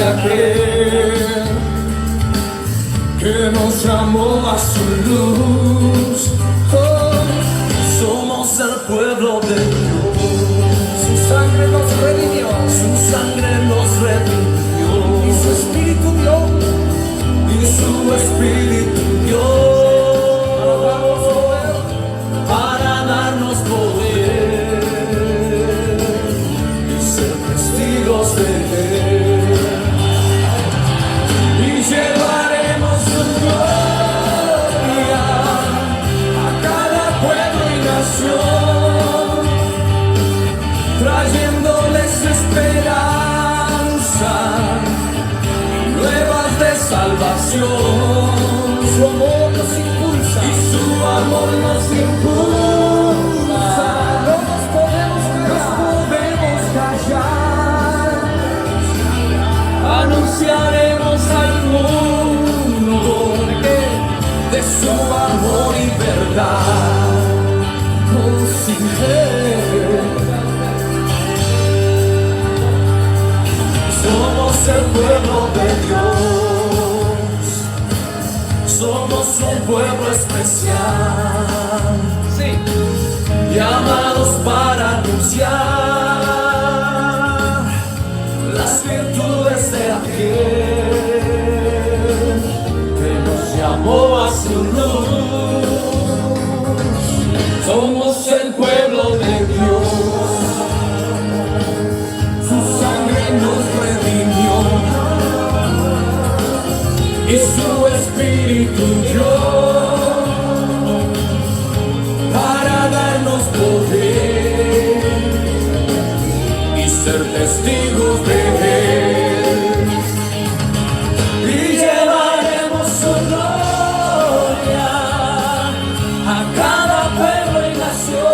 aquel que nos llamó a su luz. Oh, somos el pueblo de Dios. Su sangre nos redimió, Su sangre nos redimió y su espíritu dio. y su espíritu dio para darnos poder y ser testigos de Él. Y llevaremos su gloria a cada pueblo y nación, trayéndoles esperanza y nuevas de salvación. Su amor nos impulsa, Y su amor nos impulsa. no nos podemos callar. Anunciaremos al mundo de su amor y verdad. Oh, sí. Somos el pueblo de Dios. Somos un pueblo especial, Sí, llamados para anunciar las virtudes de aquel que nos llamó a su luz. Somos el pueblo de Dios, su sangre nos redimió y su espíritu dio para darnos poder y ser testigos de Él. Y llevaremos su gloria a cada pueblo y nación,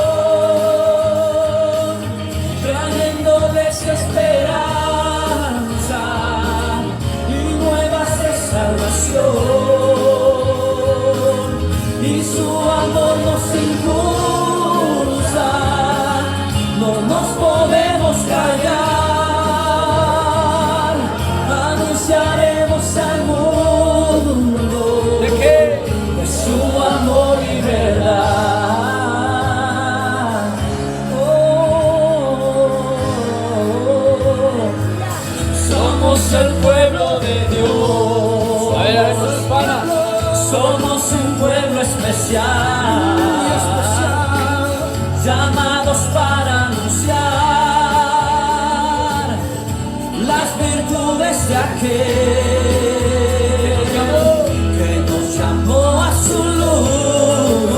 trayéndoles esperanza y nuevas de salvación. Y su amor nos impulsa, no nos podemos callar. Anunciaremos al mundo ¿de qué? de su amor y verdad. Somos el pueblo de Dios. A ver, sus panas. Somos un pueblo especial, llamados para anunciar las virtudes de aquel que nos llamó a su luz.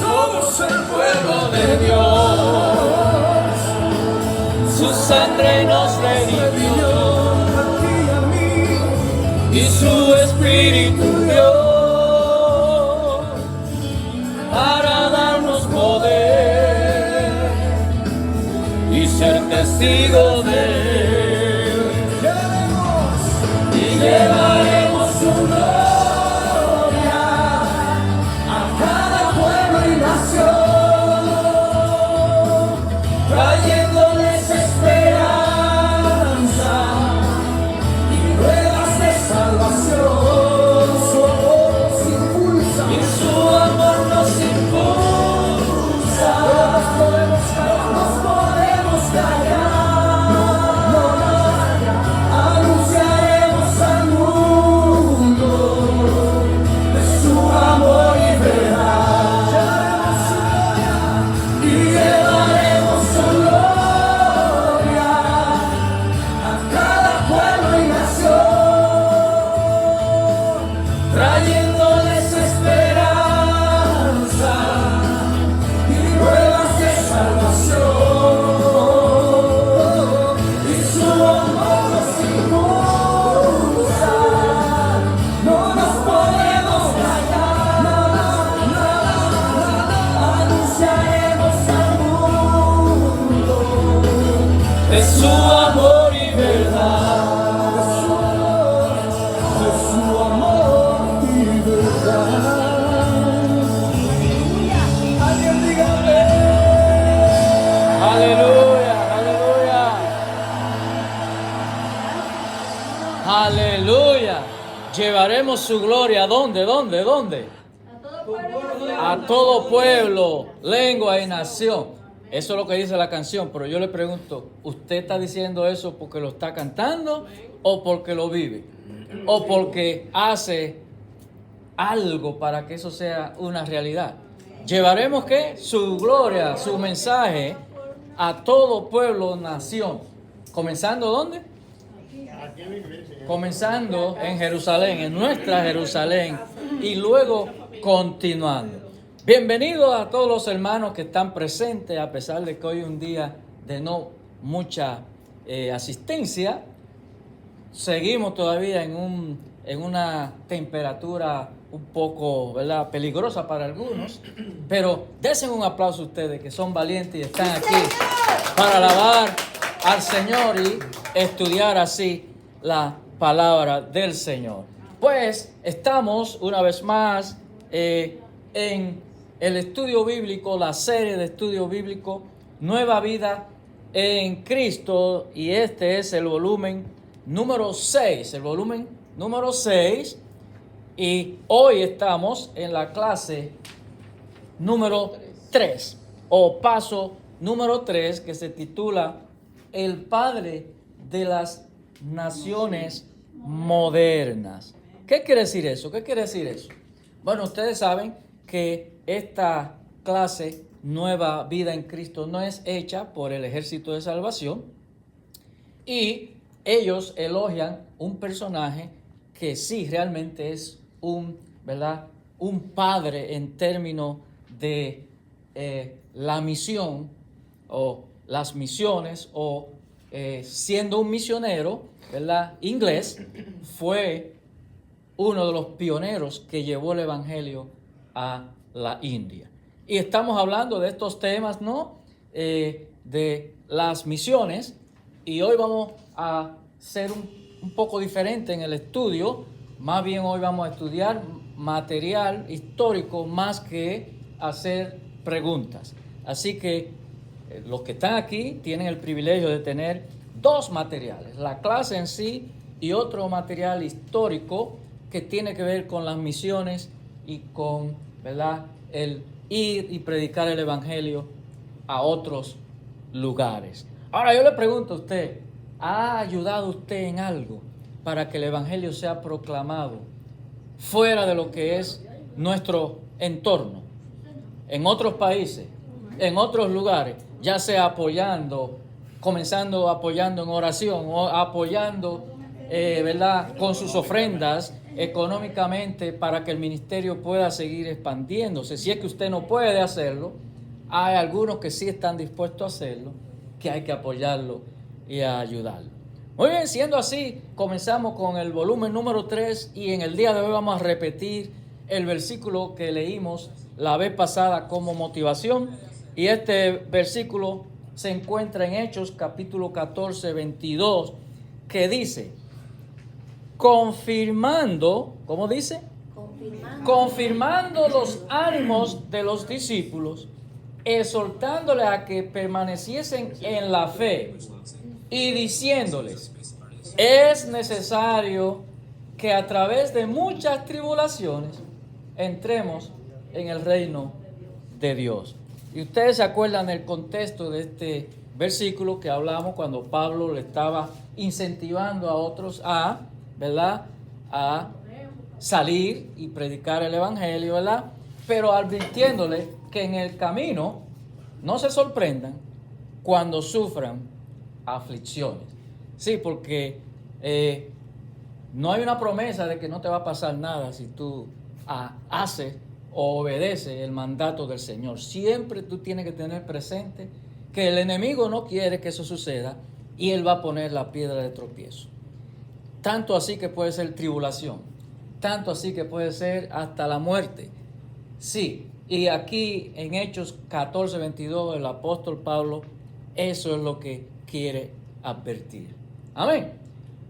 Somos el pueblo de Dios, su sangre nos redimió y su espíritu dio para darnos poder y ser testigos de Él. Y llevaremos su gloria a cada pueblo y nación, trayéndoles esperanza y nuevas de salvación. Y su amor nos impulsa, no nos podemos callar. Anunciaremos al mundo de su amor y verdad. Y llevaremos su gloria a cada pueblo y nación, trayéndoles esperanza y nuevas de salvación. Y su amor nos impulsa, no nos podemos callar. Anunciaremos al mundo de su amor y verdad. De su amor y verdad. Alguien diga amén. Aleluya, aleluya. llevaremos su gloria. ¿Dónde? A todo pueblo, lengua y nación. Eso es lo que dice la canción, pero yo le pregunto, ¿usted está diciendo eso porque lo está cantando o porque lo vive? ¿O porque hace algo para que eso sea una realidad? Llevaremos ¿qué? Su gloria, su mensaje a todo pueblo, nación. ¿Comenzando dónde? Comenzando en Jerusalén, en nuestra Jerusalén, y luego continuando. Bienvenidos a todos los hermanos que están presentes, a pesar de que hoy es un día de no mucha asistencia. Seguimos todavía en una temperatura un poco, ¿verdad?, peligrosa para algunos, pero desen un aplauso a ustedes que son valientes y están aquí para alabar al Señor y estudiar así la palabra del Señor. Pues estamos una vez más en el estudio bíblico, la serie de estudio bíblico Nueva Vida en Cristo, y este es el volumen número 6, y hoy estamos en la clase número 3 o paso número 3, que se titula El Padre de las Naciones Modernas. ¿Qué quiere decir eso? Bueno, ustedes saben que esta clase Nueva Vida en Cristo no es hecha por el Ejército de Salvación, y ellos elogian un personaje que sí realmente es ¿verdad?, un padre en términos de la misión o las misiones, o siendo un misionero, ¿verdad?, inglés, fue uno de los pioneros que llevó el evangelio a la India. Y estamos hablando de estos temas, ¿no?, de las misiones, y hoy vamos a ser un poco diferente en el estudio. Más bien hoy vamos a estudiar material histórico más que hacer preguntas. Así que los que están aquí tienen el privilegio de tener dos materiales, la clase en sí y otro material histórico que tiene que ver con las misiones y con, ¿verdad?, el ir y predicar el evangelio a otros lugares. Ahora yo le pregunto a usted, ¿ha ayudado usted en algo para que el evangelio sea proclamado fuera de lo que es nuestro entorno, en otros países, en otros lugares, ya sea comenzando apoyando en oración o apoyando, ¿verdad?, con sus ofrendas económicamente para que el ministerio pueda seguir expandiéndose? Si es que usted no puede hacerlo, hay algunos que sí están dispuestos a hacerlo, que hay que apoyarlo y ayudarlo. Muy bien, siendo así, comenzamos con el volumen número 3, y en el día de hoy vamos a repetir el versículo que leímos la vez pasada como motivación, y este versículo se encuentra en Hechos capítulo 14, 22, que dice, confirmando, ¿cómo dice? Confirmando los ánimos de los discípulos, exhortándoles a que permaneciesen en la fe, y diciéndoles, es necesario que a través de muchas tribulaciones entremos en el reino de Dios. Y ustedes se acuerdan del contexto de este versículo que hablamos cuando Pablo le estaba incentivando a otros ¿verdad?, a salir y predicar el evangelio, ¿verdad?, pero advirtiéndole que en el camino no se sorprendan cuando sufran aflicciones. Sí, porque no hay una promesa de que no te va a pasar nada si tú haces o obedeces el mandato del Señor. Siempre tú tienes que tener presente que el enemigo no quiere que eso suceda, y él va a poner la piedra de tropiezo. Tanto así que puede ser tribulación, tanto así que puede ser hasta la muerte. Sí, y aquí en Hechos 14, 22, el apóstol Pablo, eso es lo que quiere advertir. Amén.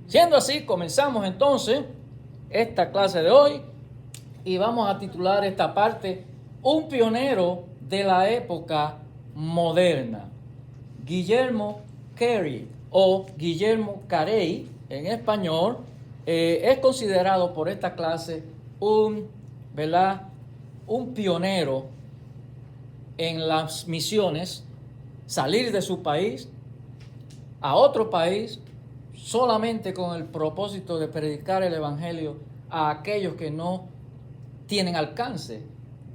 Siendo así, comenzamos entonces esta clase de hoy, y vamos a titular esta parte, un pionero de la época moderna. Guillermo Carey, o Guillermo Carey en español, es considerado por esta clase ¿verdad? Un pionero en las misiones, salir de su país a otro país solamente con el propósito de predicar el evangelio a aquellos que no tienen alcance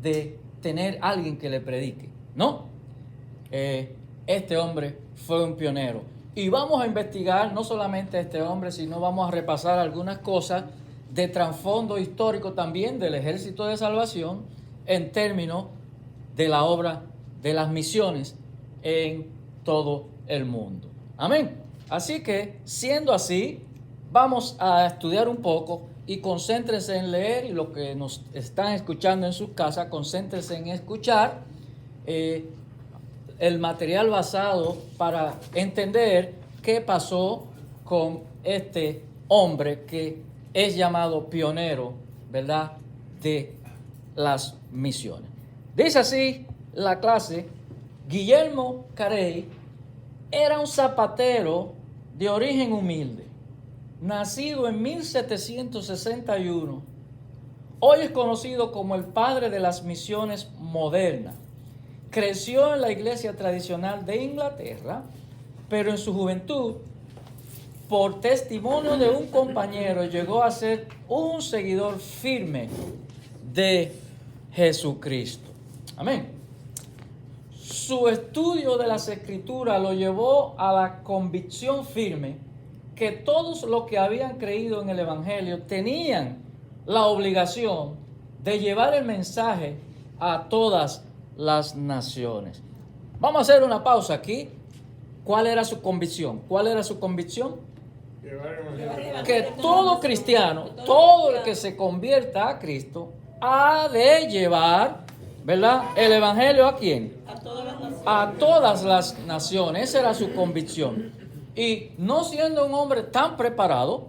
de tener alguien que le predique, ¿no? Este hombre fue un pionero. Y vamos a investigar no solamente a este hombre, sino vamos a repasar algunas cosas de trasfondo histórico también del Ejército de Salvación en términos de la obra de las misiones en todo el mundo. Amén. Así que, siendo así, vamos a estudiar un poco y concéntrense en leer, y los que nos están escuchando en sus casas, concéntrense en escuchar el material basado para entender qué pasó con este hombre que es llamado pionero, ¿verdad?, de las misiones. Dice así la clase: Guillermo Carey era un zapatero de origen humilde, nacido en 1761. Hoy es conocido como el padre de las misiones modernas. Creció en la iglesia tradicional de Inglaterra, pero en su juventud, por testimonio de un compañero, llegó a ser un seguidor firme de Jesucristo. Amén. Su estudio de las Escrituras lo llevó a la convicción firme que todos los que habían creído en el Evangelio tenían la obligación de llevar el mensaje a todas las naciones. Vamos a hacer una pausa aquí. ¿Cuál era su convicción? ¿Cuál era su convicción? Que todo cristiano, todo el que se convierta a Cristo, ha de llevar, ¿verdad?, el Evangelio ¿a quién? A todas las naciones. Esa era su convicción. Y no siendo un hombre tan preparado,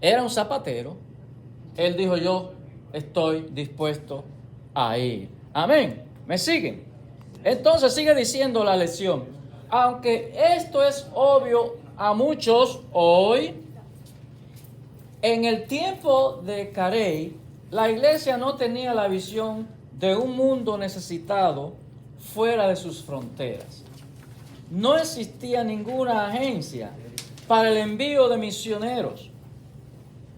era un zapatero, él dijo: yo estoy dispuesto a ir. Amén. ¿Me siguen? Entonces sigue diciendo la lección: aunque esto es obvio a muchos hoy, en el tiempo de Carey, la iglesia no tenía la visión de un mundo necesitado fuera de sus fronteras. No existía ninguna agencia para el envío de misioneros.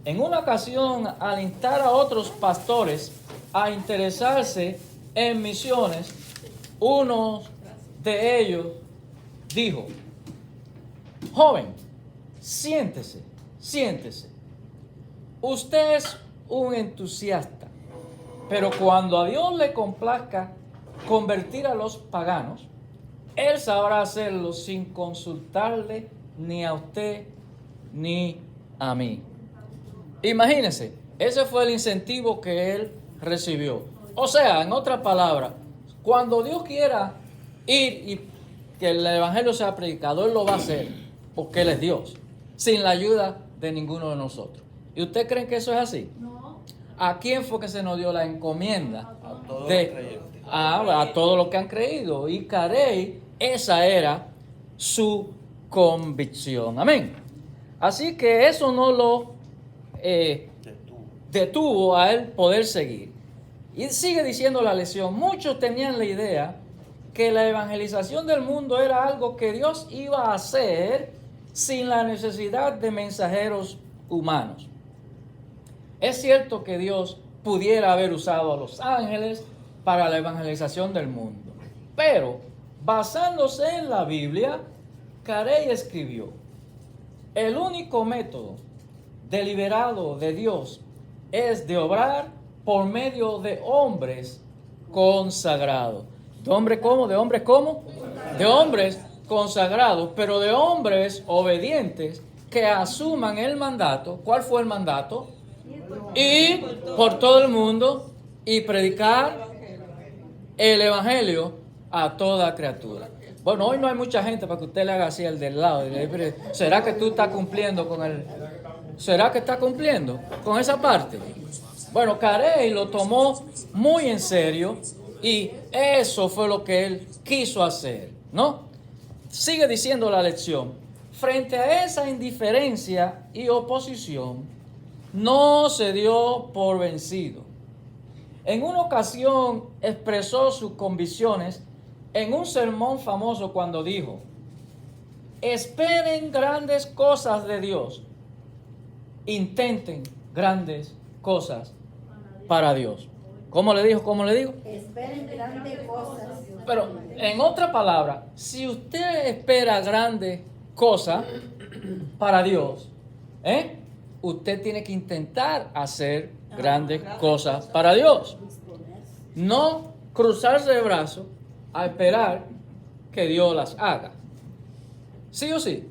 En una ocasión, al instar a otros pastores a interesarse en misiones, uno de ellos dijo: joven, siéntese. Usted es un entusiasta, pero cuando a Dios le complazca convertir a los paganos, Él sabrá hacerlo sin consultarle ni a usted ni a mí. Imagínense, ese fue el incentivo que él recibió. O sea, en otras palabras, cuando Dios quiera ir y que el evangelio sea predicado, Él lo va a hacer, porque Él es Dios, sin la ayuda de ninguno de nosotros. ¿Y usted cree que eso es así? No. ¿A quién fue que se nos dio la encomienda? A A todos los que han creído. Y Carey, esa era su convicción. Amén. Así que eso no lo detuvo a él poder seguir. Y sigue diciendo la lección: muchos tenían la idea que la evangelización del mundo era algo que Dios iba a hacer sin la necesidad de mensajeros humanos. Es cierto que Dios pudiera haber usado a los ángeles para la evangelización del mundo, pero basándose en la Biblia, Carey escribió: el único método deliberado de Dios es de obrar por medio de hombres consagrados. ¿De hombres cómo? ¿De hombres cómo? De hombres consagrados, pero de hombres obedientes que asuman el mandato. ¿Cuál fue el mandato? Ir por todo el mundo y predicar el evangelio a toda criatura. Bueno, hoy no hay mucha gente para que usted le haga así al del lado. ¿Será que tú estás cumpliendo con el... ¿Será que está cumpliendo con esa parte? Bueno, Carey lo tomó muy en serio y eso fue lo que él quiso hacer, ¿no? Sigue diciendo la lección: frente a esa indiferencia y oposición, no se dio por vencido. En una ocasión expresó sus convicciones en un sermón famoso cuando dijo: esperen grandes cosas de Dios, intenten grandes cosas para Dios. ¿Cómo le dijo? ¿Cómo le digo? Esperen grandes cosas. Pero en otra palabra, si usted espera grandes cosas para Dios, usted tiene que intentar hacer grandes cosas para Dios. No cruzarse de brazos a esperar que Dios las haga. ¿Sí o sí?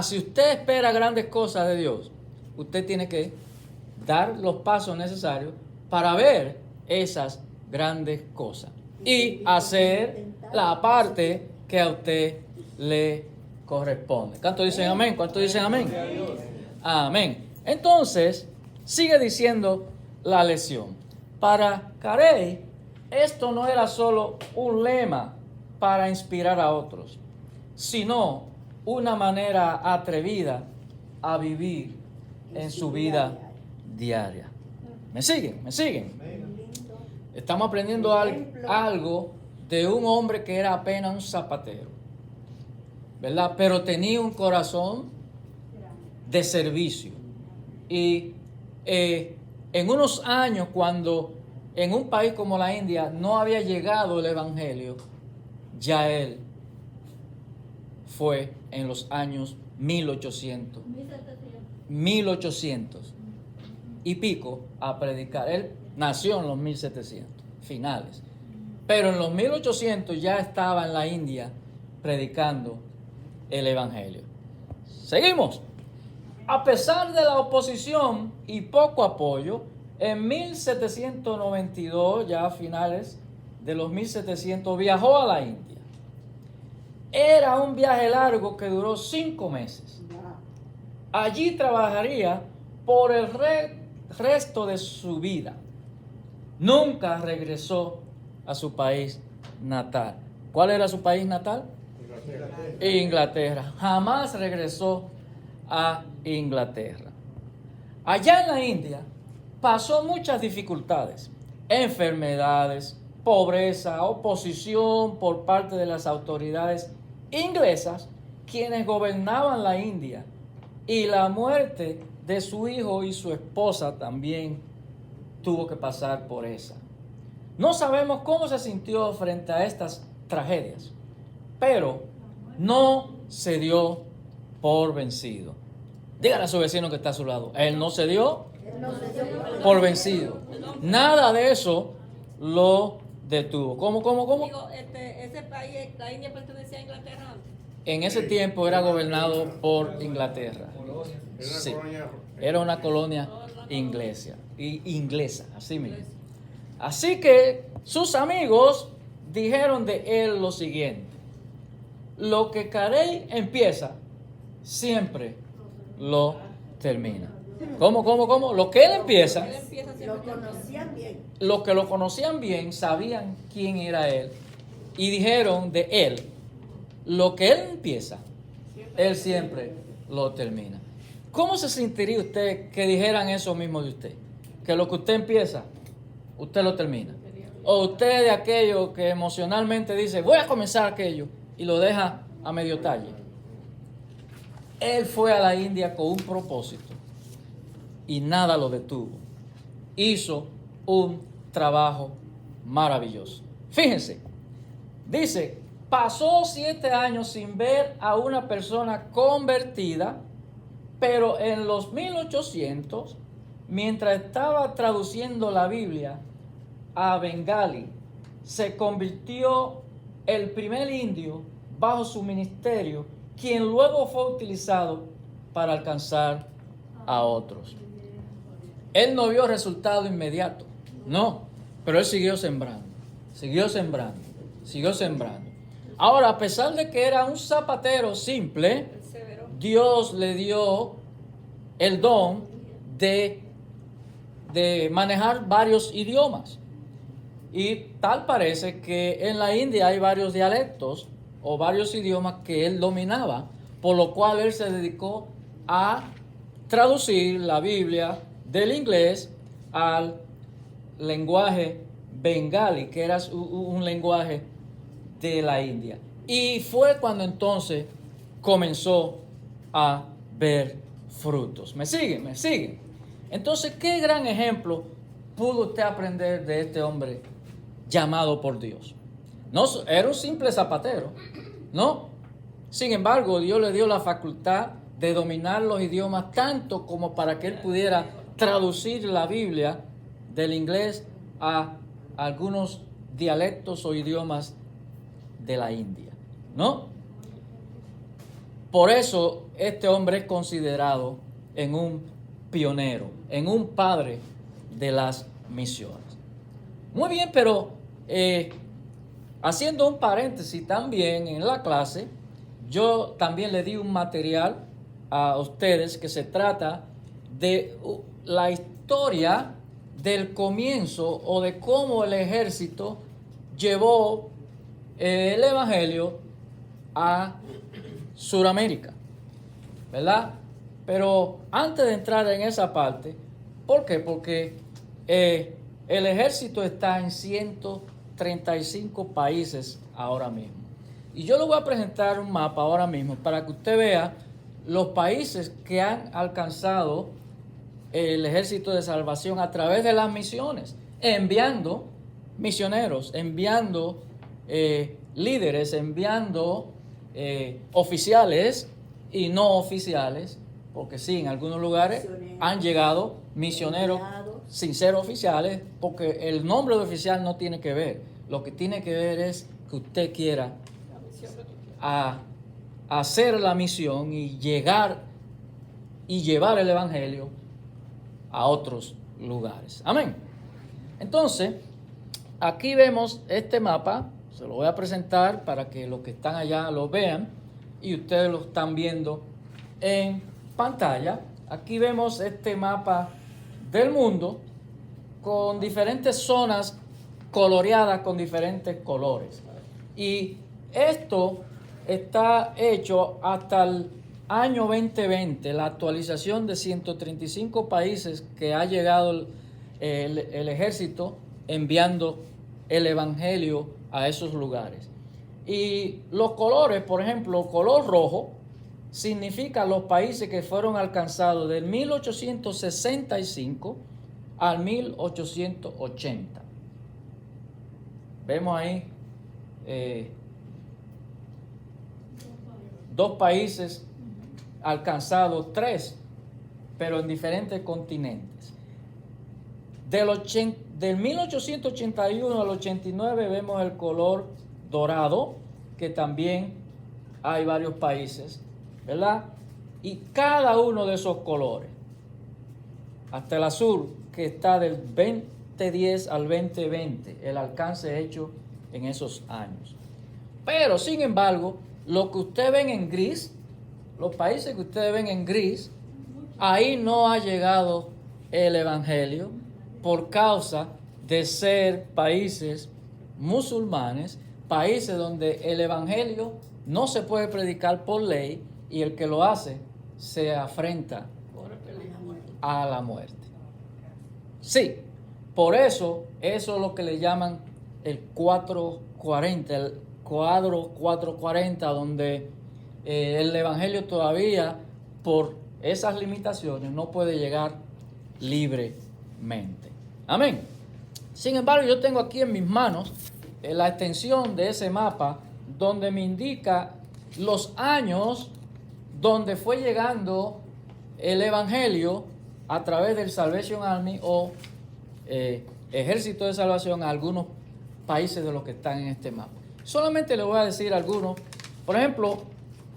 Si usted espera grandes cosas de Dios, usted tiene que dar los pasos necesarios para ver esas grandes cosas y hacer la parte que a usted le corresponde. ¿Cuántos dicen amén? ¿Cuántos dicen amén? Amén. Entonces, sigue diciendo la lección. Para Carey, esto no era solo un lema para inspirar a otros, sino una manera atrevida a vivir en su vida diaria. ¿Me siguen? ¿Me siguen? Estamos aprendiendo algo de un hombre que era apenas un zapatero, ¿verdad? Pero tenía un corazón de servicio. Y en unos años, cuando en un país como la India no había llegado el Evangelio, ya él fue en los años 1800 y pico a predicar. Él nació en los 1700 finales, pero en los 1800 ya estaba en la India predicando el Evangelio. Seguimos. A pesar de la oposición y poco apoyo, en 1792, ya a finales de los 1700, viajó a la India. Era un viaje largo que duró 5 meses. Allí trabajaría por el resto de su vida. Nunca regresó a su país natal. ¿Cuál era su país natal? Inglaterra. Jamás regresó a Inglaterra. Allá en la India pasó muchas dificultades, enfermedades, pobreza, oposición por parte de las autoridades inglesas, quienes gobernaban la India, y la muerte de su hijo y su esposa también tuvo que pasar por esa. No sabemos cómo se sintió frente a estas tragedias, pero no se dio por vencido. Dígale a su vecino que está a su lado: él no se dio por vencido. Nada de eso lo detuvo. ¿Cómo? Digo, ese país, la India, pertenecía a Inglaterra antes. En ese tiempo era gobernado por Inglaterra. Sí, era una colonia inglesa, así mismo. Así que sus amigos dijeron de él lo siguiente: lo que Carey empieza, siempre lo termina. ¿Cómo? Lo que él empieza, Lo conocían bien. los que lo conocían bien sabían quién era él y dijeron de él: lo que él empieza, él siempre lo termina. ¿Cómo se sentiría usted que dijeran eso mismo de usted? Que lo que usted empieza, usted lo termina. O usted de aquello que emocionalmente dice: voy a comenzar aquello, y lo deja a medio talle. Él fue a la India con un propósito y nada lo detuvo. Hizo un trabajo maravilloso. Fíjense, dice: pasó 7 años sin ver a una persona convertida, pero en los 1800, mientras estaba traduciendo la Biblia a bengalí, se convirtió el primer indio bajo su ministerio, quien luego fue utilizado para alcanzar a otros. Él no vio resultado inmediato, no, pero él siguió sembrando. Ahora, a pesar de que era un zapatero simple, Dios le dio el don de manejar varios idiomas. Y tal parece que en la India hay varios dialectos o varios idiomas que él dominaba, por lo cual él se dedicó a traducir la Biblia del inglés al lenguaje bengali, que era un lenguaje de la India. Y fue cuando entonces comenzó a ver frutos. ¿Me siguen? ¿Me siguen? Entonces, ¿qué gran ejemplo pudo usted aprender de este hombre llamado por Dios? No era un simple zapatero, ¿no? Sin embargo, Dios le dio la facultad de dominar los idiomas tanto como para que él pudiera traducir la Biblia del inglés a algunos dialectos o idiomas de la India, ¿no? Por eso este hombre es considerado en un pionero, en un padre de las misiones. Muy bien, pero haciendo un paréntesis también en la clase, yo también le di un material a ustedes que se trata de la historia del comienzo o de cómo el ejército llevó el evangelio a Sudamérica, ¿verdad? Pero antes de entrar en esa parte, ¿por qué? Porque el ejército está en 135 países ahora mismo. Y yo le voy a presentar un mapa ahora mismo para que usted vea los países que han alcanzado el ejército de salvación a través de las misiones, enviando misioneros, enviando líderes, enviando oficiales y no oficiales, porque sí, en algunos lugares han llegado misioneros sin ser oficiales, porque el nombre de oficial no tiene que ver. Lo que tiene que ver es que usted quiera a hacer la misión y llegar y llevar el evangelio a otros lugares. Amén. Entonces, aquí vemos este mapa, se lo voy a presentar para que los que están allá lo vean y ustedes lo están viendo en pantalla. Aquí vemos este mapa del mundo con diferentes zonas coloreadas con diferentes colores. Y esto está hecho hasta el año 2020, la actualización de 135 países que ha llegado el ejército enviando el evangelio a esos lugares. Y los colores, por ejemplo, color rojo significa los países que fueron alcanzados del 1865 al 1880. Vemos ahí dos países alcanzados, tres, pero en diferentes continentes. Del 1881 al 89 vemos el color dorado, que también hay varios países, ¿verdad? Y cada uno de esos colores, hasta el azul, que está del 2010 al 2020, el alcance hecho en esos años. Pero, sin embargo, lo que ustedes ven en gris, los países que ustedes ven en gris, ahí no ha llegado el evangelio por causa de ser países musulmanes, países donde el evangelio no se puede predicar por ley y el que lo hace se afrenta a la muerte. Sí, por eso es lo que le llaman el 440, el cuadro 440, donde el evangelio todavía por esas limitaciones no puede llegar libremente. Amén. Sin embargo, yo tengo aquí en mis manos la extensión de ese mapa donde me indica los años donde fue llegando el evangelio a través del Salvation Army o Ejército de Salvación a algunos países de los que están en este mapa. Solamente le voy a decir algunos. Por ejemplo,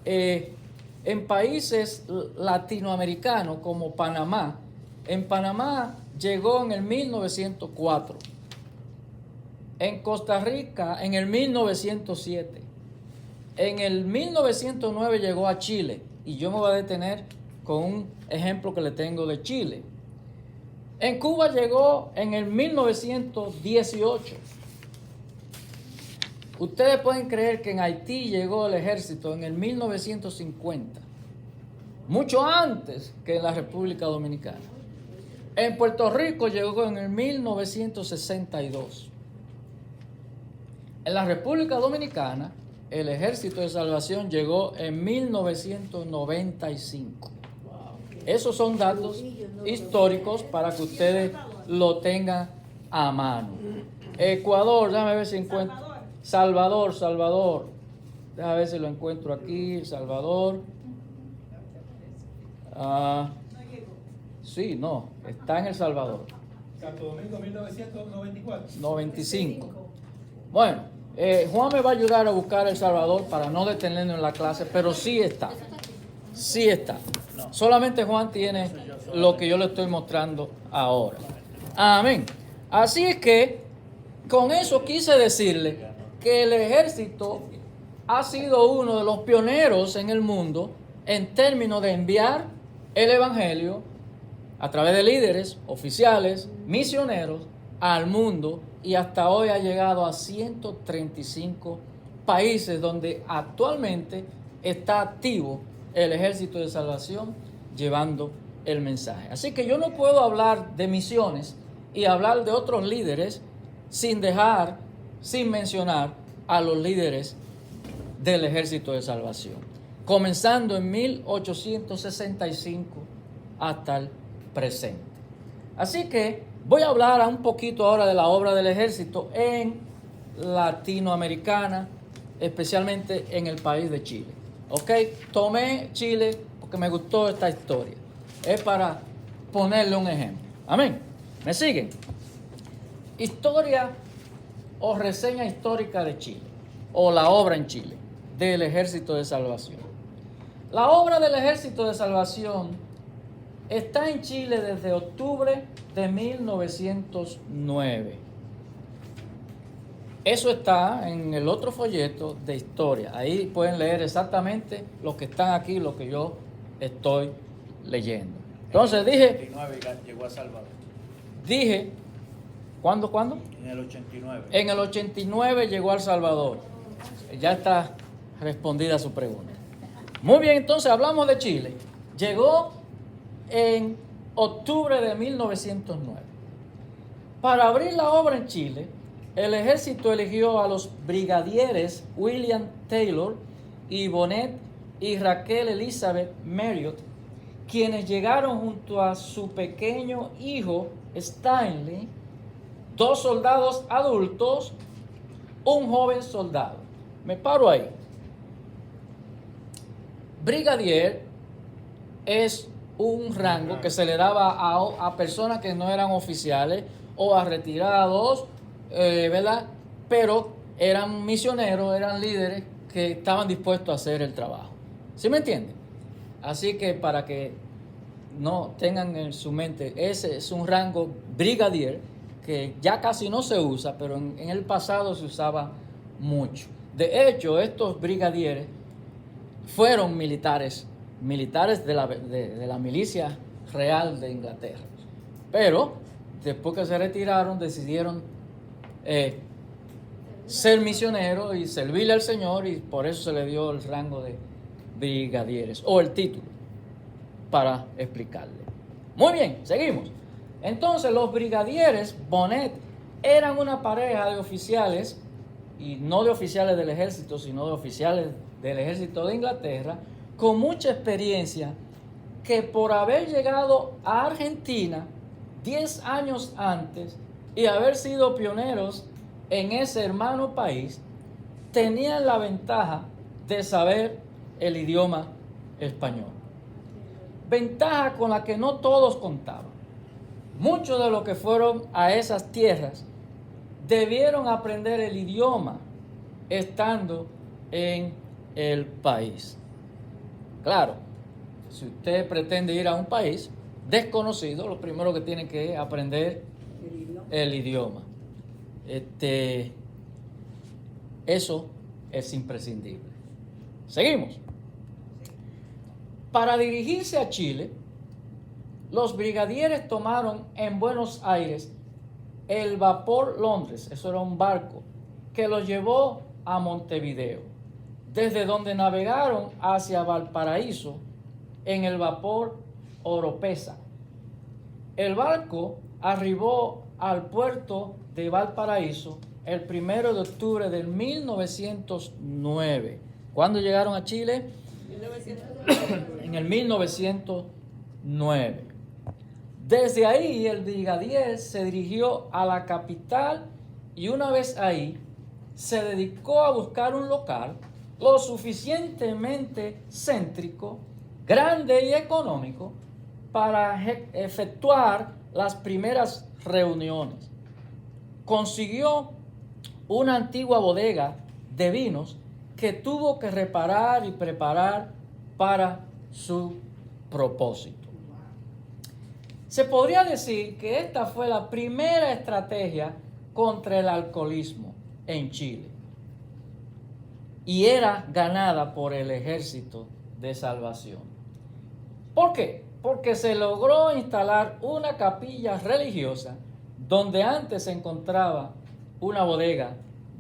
en países latinoamericanos como Panamá, en Panamá llegó en el 1904. En Costa Rica en el 1907. En el 1909 llegó a Chile. Y yo me voy a detener con un ejemplo que le tengo de Chile. En Cuba llegó en el 1918. Ustedes pueden creer que en Haití llegó el ejército en el 1950. mucho antes que en la República Dominicana. En Puerto Rico llegó en el 1962. En la República Dominicana, el Ejército de Salvación llegó en 1995. Esos son datos históricos para que ustedes lo tengan a mano. Ecuador, déjame ver si encuentro. Salvador. Déjame ver si lo encuentro aquí. Salvador. Sí, no, está en El Salvador. Santo Domingo 1994. 95. Bueno, Juan me va a ayudar a buscar El Salvador para no detenernos en la clase, pero sí está. Sí está. Solamente Juan tiene lo que yo le estoy mostrando ahora. Amén. Así es que con eso quise decirle que el ejército ha sido uno de los pioneros en el mundo en términos de enviar el evangelio a través de líderes, oficiales, misioneros al mundo, y hasta hoy ha llegado a 135 países donde actualmente está activo el Ejército de Salvación llevando el mensaje. Así que yo no puedo hablar de misiones y hablar de otros líderes sin mencionar a los líderes del Ejército de Salvación, comenzando en 1865 hasta el presente. Así que voy a hablar un poquito ahora de la obra del ejército en Latinoamericana, especialmente en el país de Chile. ¿Ok? Tomé Chile porque me gustó esta historia. Es para ponerle un ejemplo. Amén. ¿Me siguen? Historia o reseña histórica de Chile, o la obra en Chile del Ejército de Salvación. La obra del Ejército de Salvación está en Chile desde octubre de 1909. Eso está en el otro folleto de historia. Ahí pueden leer exactamente lo que están aquí, lo que yo estoy leyendo. Entonces dije... Llegó a Salvador. Dije, ¿cuándo? En el 89. En el 89 llegó a El Salvador. Ya está respondida su pregunta. Muy bien, entonces hablamos de Chile. Llegó en octubre de 1909. Para abrir la obra en Chile, el ejército eligió a los brigadieres William Taylor y Bonnet y Raquel Elizabeth Marriott, quienes llegaron junto a su pequeño hijo Stanley, 2 soldados adultos, un joven soldado. Me paro ahí. Brigadier es un rango que se le daba a personas que no eran oficiales o a retirados, ¿verdad? Pero eran misioneros, eran líderes que estaban dispuestos a hacer el trabajo. ¿Sí me entienden? Así que para que no tengan en su mente, ese es un rango brigadier que ya casi no se usa, pero en el pasado se usaba mucho. De hecho, estos brigadieres fueron militares de la milicia real de Inglaterra. Pero después que se retiraron, decidieron ser misioneros y servirle al Señor, y por eso se le dio el rango de brigadieres, o el título, para explicarle. Muy bien, seguimos. Entonces, los brigadieres Bonnet eran una pareja de oficiales, y no de oficiales del ejército, sino de oficiales del ejército de Inglaterra, con mucha experiencia, que por haber llegado a Argentina 10 años antes y haber sido pioneros en ese hermano país, tenían la ventaja de saber el idioma español. Ventaja con la que no todos contaban. Muchos de los que fueron a esas tierras debieron aprender el idioma estando en el país. Claro, si usted pretende ir a un país desconocido, lo primero que tiene que aprender el idioma. Eso es imprescindible. Seguimos. Para dirigirse a Chile, los brigadieres tomaron en Buenos Aires el vapor Londres. Eso era un barco que los llevó a Montevideo, desde donde navegaron hacia Valparaíso en el vapor Oropesa. El barco arribó al puerto de Valparaíso el 1 de octubre del 1909. ¿Cuándo llegaron a Chile? 1909. En el 1909. Desde ahí el brigadier se dirigió a la capital y una vez ahí se dedicó a buscar un local lo suficientemente céntrico, grande y económico para efectuar las primeras reuniones. Consiguió una antigua bodega de vinos que tuvo que reparar y preparar para su propósito. Se podría decir que esta fue la primera estrategia contra el alcoholismo en Chile y era ganada por el Ejército de Salvación. ¿Por qué? Porque se logró instalar una capilla religiosa donde antes se encontraba una bodega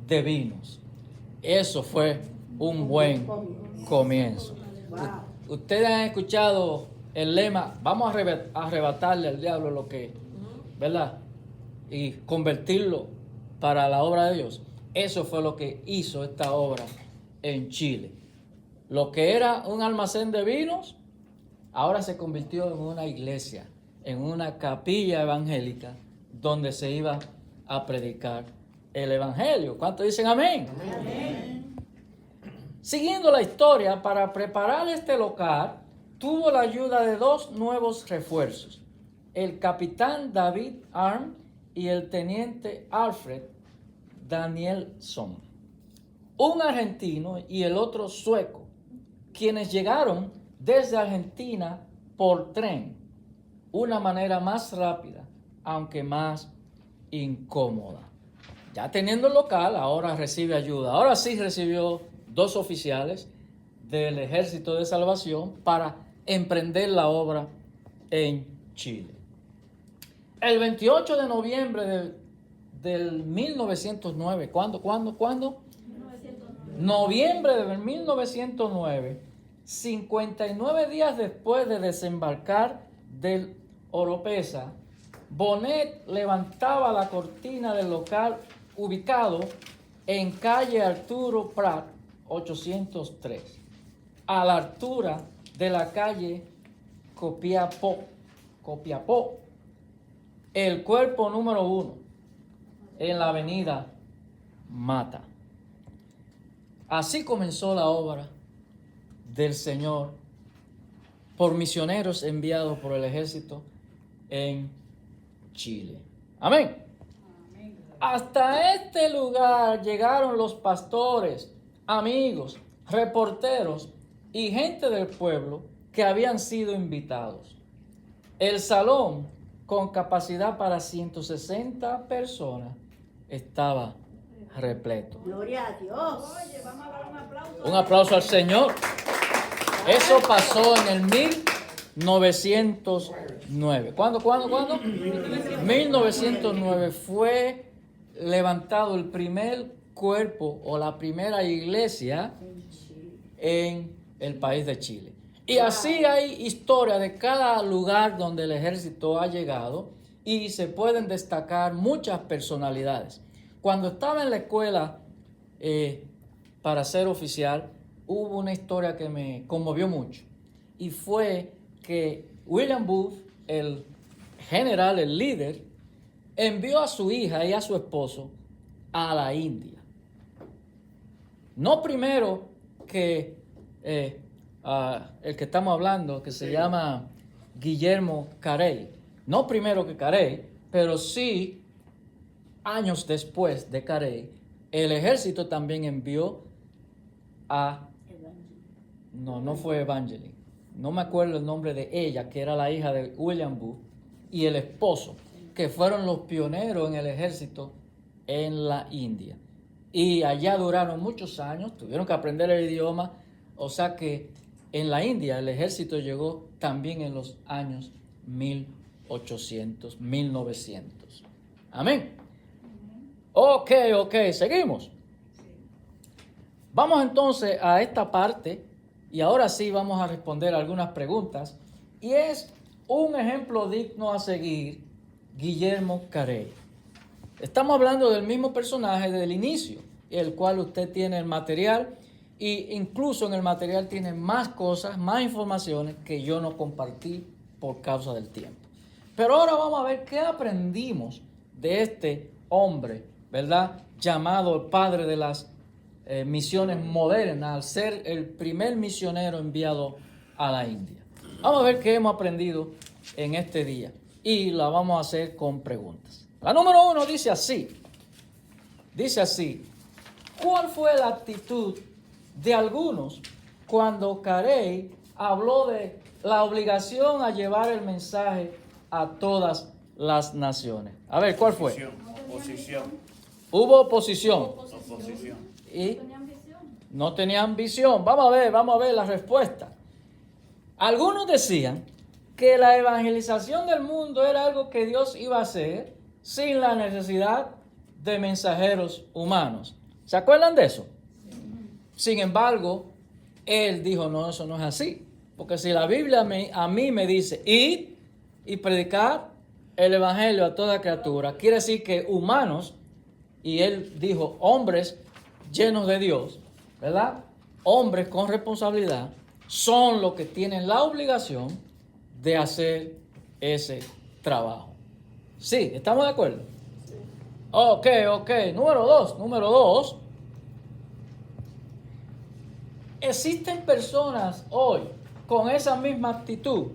de vinos. Eso fue un buen comienzo. Ustedes han escuchado el lema, vamos a arrebatarle al diablo lo que, ¿verdad? Y convertirlo para la obra de Dios. Eso fue lo que hizo esta obra en Chile. Lo que era un almacén de vinos, ahora se convirtió en una iglesia, en una capilla evangélica donde se iba a predicar el evangelio. ¿Cuántos dicen amén? Amén. Siguiendo la historia, para preparar este local, tuvo la ayuda de dos nuevos refuerzos, el capitán David Arm y el teniente Alfred Danielson, un argentino y el otro sueco, quienes llegaron desde Argentina por tren, una manera más rápida, aunque más incómoda. Ya teniendo el local, ahora recibe ayuda. Ahora sí recibió dos oficiales del Ejército de Salvación para emprender la obra en Chile. El 28 de noviembre del 1909, ¿cuándo? 1909. Noviembre de 1909, 59 días después de desembarcar del Oropesa, Bonet levantaba la cortina del local ubicado en calle Arturo Prat 803, a la altura de la calle Copiapó, el cuerpo número 1, en la avenida Mata. Así comenzó la obra del Señor por misioneros enviados por el ejército en Chile. Amén. Hasta este lugar llegaron los pastores, amigos, reporteros y gente del pueblo que habían sido invitados. El salón, con capacidad para 160 personas, estaba repleto. Gloria a Dios. Oye, vamos a dar un aplauso. Un aplauso al Señor. Eso pasó en el 1909. ¿Cuándo? 1909 fue levantado el primer cuerpo o la primera iglesia en el país de Chile. Y así hay historia de cada lugar donde el ejército ha llegado y se pueden destacar muchas personalidades. Cuando estaba en la escuela para ser oficial, hubo una historia que me conmovió mucho. Y fue que William Booth, el general, el líder, envió a su hija y a su esposo a la India. No primero que el que estamos hablando, que se llama Guillermo Carey. No primero que Carey, pero sí años después de Carey, el ejército también envió a... No fue Evangeline. No me acuerdo el nombre de ella, que era la hija de William Booth, y el esposo, que fueron los pioneros en el ejército en la India. Y allá duraron muchos años, tuvieron que aprender el idioma, o sea que en la India el ejército llegó también en los años 1800, 1900. Amén. Ok, seguimos. Vamos entonces a esta parte Y ahora sí vamos a responder algunas preguntas. Y es un ejemplo digno a seguir, Guillermo Carey. Estamos hablando del mismo personaje del inicio, el cual usted tiene el material, e incluso en el material tiene más cosas, más informaciones que yo no compartí por causa del tiempo. Pero ahora vamos a ver qué aprendimos de este hombre, ¿verdad? Llamado el padre de las misiones modernas, al ser el primer misionero enviado a la India. Vamos a ver qué hemos aprendido en este día y la vamos a hacer con preguntas. La número 1 dice así, ¿cuál fue la actitud de algunos cuando Carey habló de la obligación a llevar el mensaje a todas las naciones? A ver, ¿cuál fue? Oposición. Hubo oposición. Oposición. Y no tenían visión. Vamos a ver la respuesta. Algunos decían que la evangelización del mundo era algo que Dios iba a hacer sin la necesidad de mensajeros humanos. ¿Se acuerdan de eso? Sin embargo, él dijo, no, eso no es así. Porque si la Biblia a mí me dice, id y predicar el evangelio a toda criatura, quiere decir que humanos, y él dijo, hombres llenos de Dios, ¿verdad? Hombres con responsabilidad, son los que tienen la obligación de hacer ese trabajo. Sí, ¿estamos de acuerdo? Sí. Ok. Número dos. ¿Existen personas hoy con esa misma actitud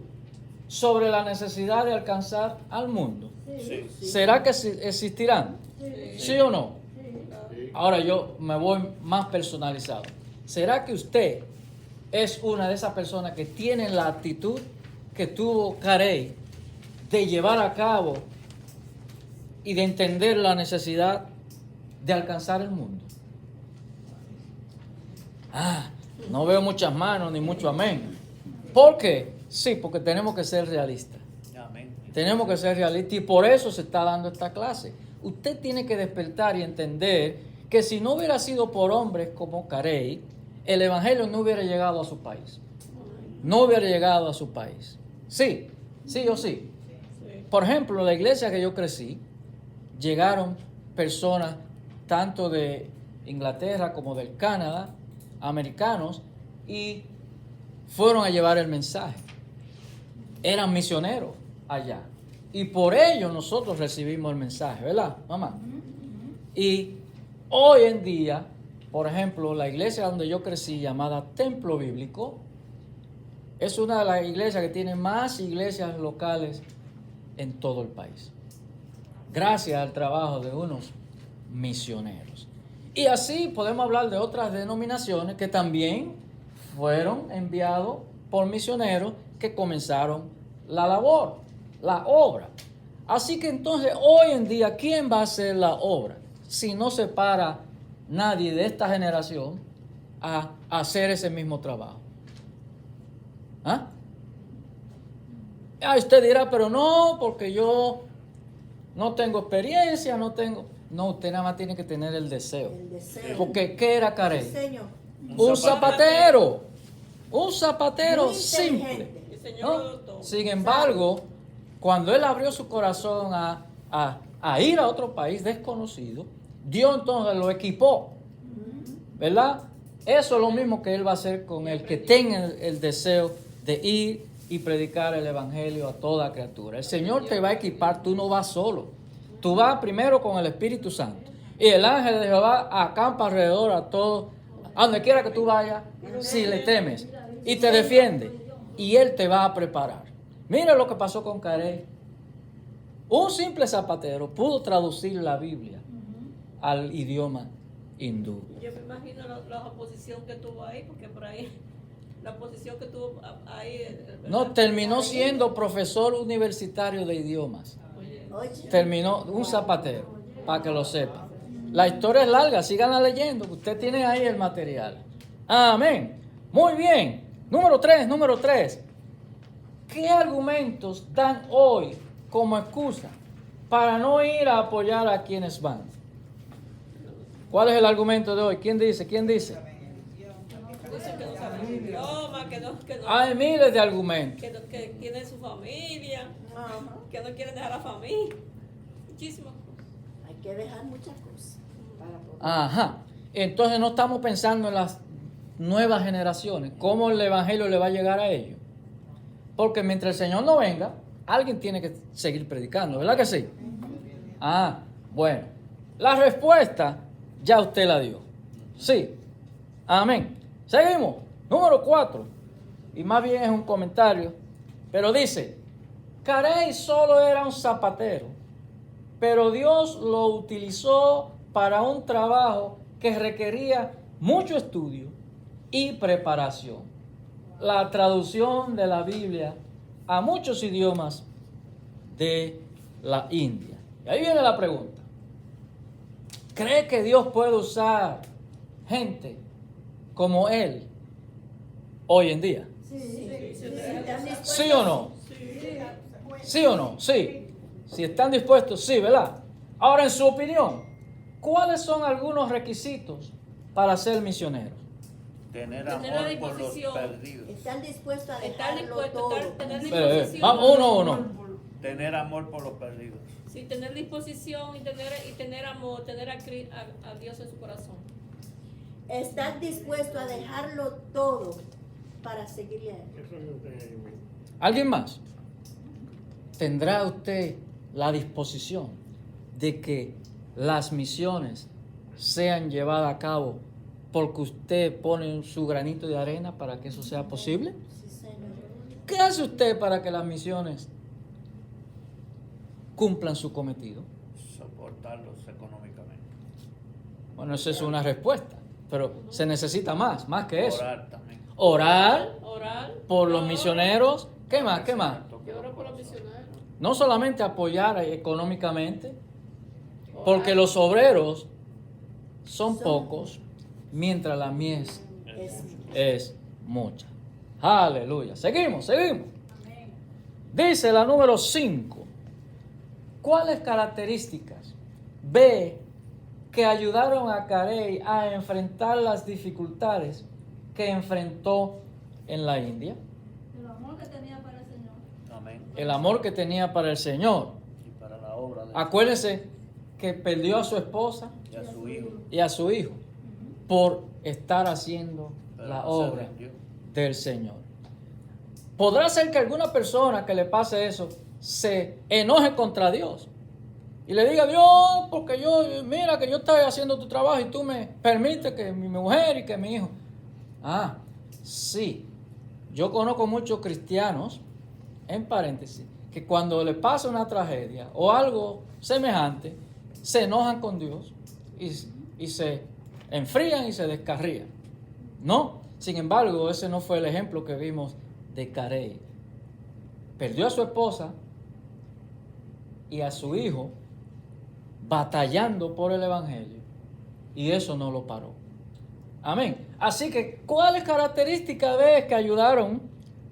sobre la necesidad de alcanzar al mundo? Sí. ¿Será que existirán? ¿Sí o no? Ahora yo me voy más personalizado. ¿Será que usted es una de esas personas que tienen la actitud que tuvo Carey de llevar a cabo y de entender la necesidad de alcanzar el mundo? No veo muchas manos ni mucho amén. ¿Por qué? Sí, porque tenemos que ser realistas. Amén. Tenemos que ser realistas y por eso se está dando esta clase. Usted tiene que despertar y entender que si no hubiera sido por hombres como Carey, el evangelio no hubiera llegado a su país. No hubiera llegado a su país. Sí o sí. Por ejemplo, la iglesia que yo crecí, llegaron personas tanto de Inglaterra como del Canadá, americanos, y fueron a llevar el mensaje. Eran misioneros allá. Y por ello nosotros recibimos el mensaje, ¿verdad, mamá? Y hoy en día, por ejemplo, la iglesia donde yo crecí, llamada Templo Bíblico, es una de las iglesias que tiene más iglesias locales en todo el país. Gracias al trabajo de unos misioneros. Y así podemos hablar de otras denominaciones que también fueron enviados por misioneros que comenzaron la labor, la obra. Así que entonces hoy en día, ¿quién va a hacer la obra? Si no se para nadie de esta generación a hacer ese mismo trabajo. Usted dirá, pero no, porque yo no tengo experiencia, no, usted nada más tiene que tener el deseo. El deseo. Porque ¿qué era Carey? Diseño. Un zapatero. Un zapatero Muy simple. inteligente. El Señor ¿no? lo dotó. Sin embargo, cuando él abrió su corazón a ir a otro país desconocido, Dios entonces lo equipó, ¿verdad? Eso es lo mismo que él va a hacer con el que tenga el deseo de ir y predicar el evangelio a toda criatura. El Señor te va a equipar, tú no vas solo. Tú vas primero con el Espíritu Santo. Y el ángel de Jehová acampa alrededor a todos, a donde quiera que tú vayas, si le temes, y te defiende. Y él te va a preparar. Mira lo que pasó con Carey. Un simple zapatero pudo traducir la Biblia al idioma hindú. Yo me imagino la oposición que tuvo ahí, porque por ahí, la oposición que tuvo ahí. No, terminó siendo profesor universitario de idiomas. Oye, Terminó un zapatero, para que lo sepa. La historia es larga, síganla leyendo, usted tiene ahí el material. Amén. Muy bien. Número 3. ¿Qué argumentos dan hoy como excusa para no ir a apoyar a quienes van? ¿Cuál es el argumento de hoy? ¿Quién dice? Dice que no sabe. No, que no, Hay miles de argumentos. que tiene su familia, Ajá. que no quieren dejar a la familia. Muchísimas cosas. Hay que dejar muchas cosas para poder. Ajá. Entonces no estamos pensando en las nuevas generaciones, cómo el evangelio le va a llegar a ellos. Porque mientras el Señor no venga, alguien tiene que seguir predicando, ¿verdad que sí? Ah, bueno. La respuesta ya usted la dio. Sí. Amén. Seguimos. Número 4. Y más bien es un comentario. Pero dice, Carey solo era un zapatero, pero Dios lo utilizó para un trabajo que requería mucho estudio y preparación. La traducción de la Biblia a muchos idiomas de la India. Y ahí viene la pregunta. ¿Cree que Dios puede usar gente como él hoy en día? ¿Sí o no? ¿Sí o no? Sí. Si están dispuestos, sí, ¿verdad? Ahora, en su opinión, ¿cuáles son algunos requisitos para ser misioneros? Tener Tener la amor por los disposición. perdidos. Estar dispuesto a Estar dejarlo dispuesto, todo. tener Vamos, disposición. uno. Tener amor por los perdidos. Sí, tener disposición y tener amor, tener a Dios en su corazón. Estar dispuesto a dejarlo todo para seguirle a Él. ¿Alguien más? ¿Tendrá usted la disposición de que las misiones sean llevadas a cabo porque usted pone su granito de arena para que eso sea posible? Sí, Señor. ¿Qué hace usted para que las misiones cumplan su cometido? Soportarlos económicamente. Bueno, esa es una respuesta, pero se necesita más que eso. Orar también. Orar Orar. por los Yo misioneros. ¿Qué más? ¿Qué más? Yo oro por los misioneros. No solamente apoyar económicamente, porque los obreros son pocos, mientras la mies es mucha. Aleluya. Seguimos. Dice la número 5. ¿Cuáles características ve que ayudaron a Carey a enfrentar las dificultades que enfrentó en la India? El amor que tenía para el Señor. Amén. El amor que tenía para el Señor. Y para la obra de Acuérdense que perdió a su esposa y a su hijo. y a su hijo por estar haciendo Pero la no se obra rindió. del Señor. Podrá ser que alguna persona que le pase eso se enoje contra Dios y le diga: Dios, porque mira que yo estoy haciendo tu trabajo y tú me permites que mi mujer y que mi hijo. Ah, sí. Yo conozco muchos cristianos, en paréntesis, que cuando le pasa una tragedia o algo semejante, se enojan con Dios y se enfrían y se descarrían. No, sin embargo, ese no fue el ejemplo que vimos de Carey. Perdió a su esposa y a su hijo batallando por el evangelio, y eso no lo paró. Amén. Así que, ¿cuáles características ves que ayudaron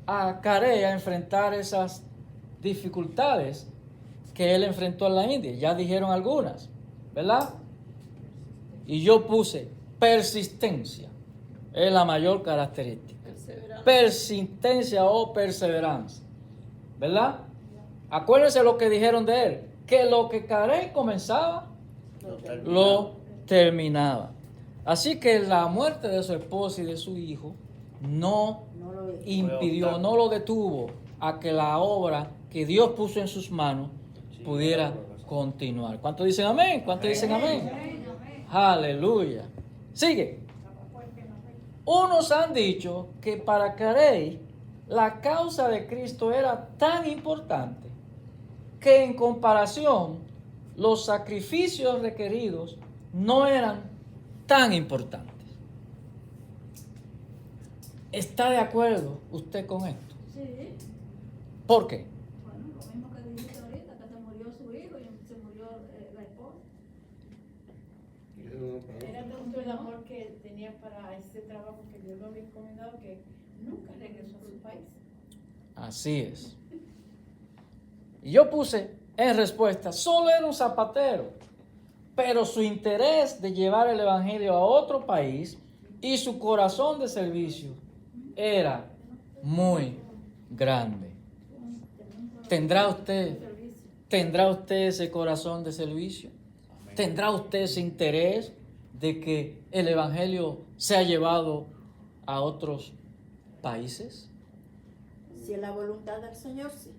a Carey a enfrentar esas dificultades que él enfrentó en la India? Ya dijeron algunas, ¿verdad? Y yo puse persistencia. Es la mayor característica. Persistencia o perseverancia, ¿verdad? Acuérdense lo que dijeron de él, que lo que Carey comenzaba, lo terminaba. Así que la muerte de su esposa y de su hijo no impidió, no lo detuvo a que la obra que Dios puso en sus manos pudiera continuar. ¿Cuántos dicen amén? ¿Cuántos dicen amén? Aleluya. Sigue. Unos han dicho que para Carey la causa de Cristo era tan importante que en comparación los sacrificios requeridos no eran tan importantes. ¿Está de acuerdo usted con esto? Sí. ¿Por qué? Bueno, lo mismo que dijiste ahorita, que se murió su hijo y se murió la esposa. Era tanto el amor que tenía para este trabajo que Dios lo había encomendado que nunca regresó a su país. Así es. Y yo puse en respuesta, solo era un zapatero, pero su interés de llevar el evangelio a otro país y su corazón de servicio era muy grande. ¿Tendrá usted ese corazón de servicio? ¿Tendrá usted ese interés de que el Evangelio sea llevado a otros países? Si es la voluntad del Señor, sí.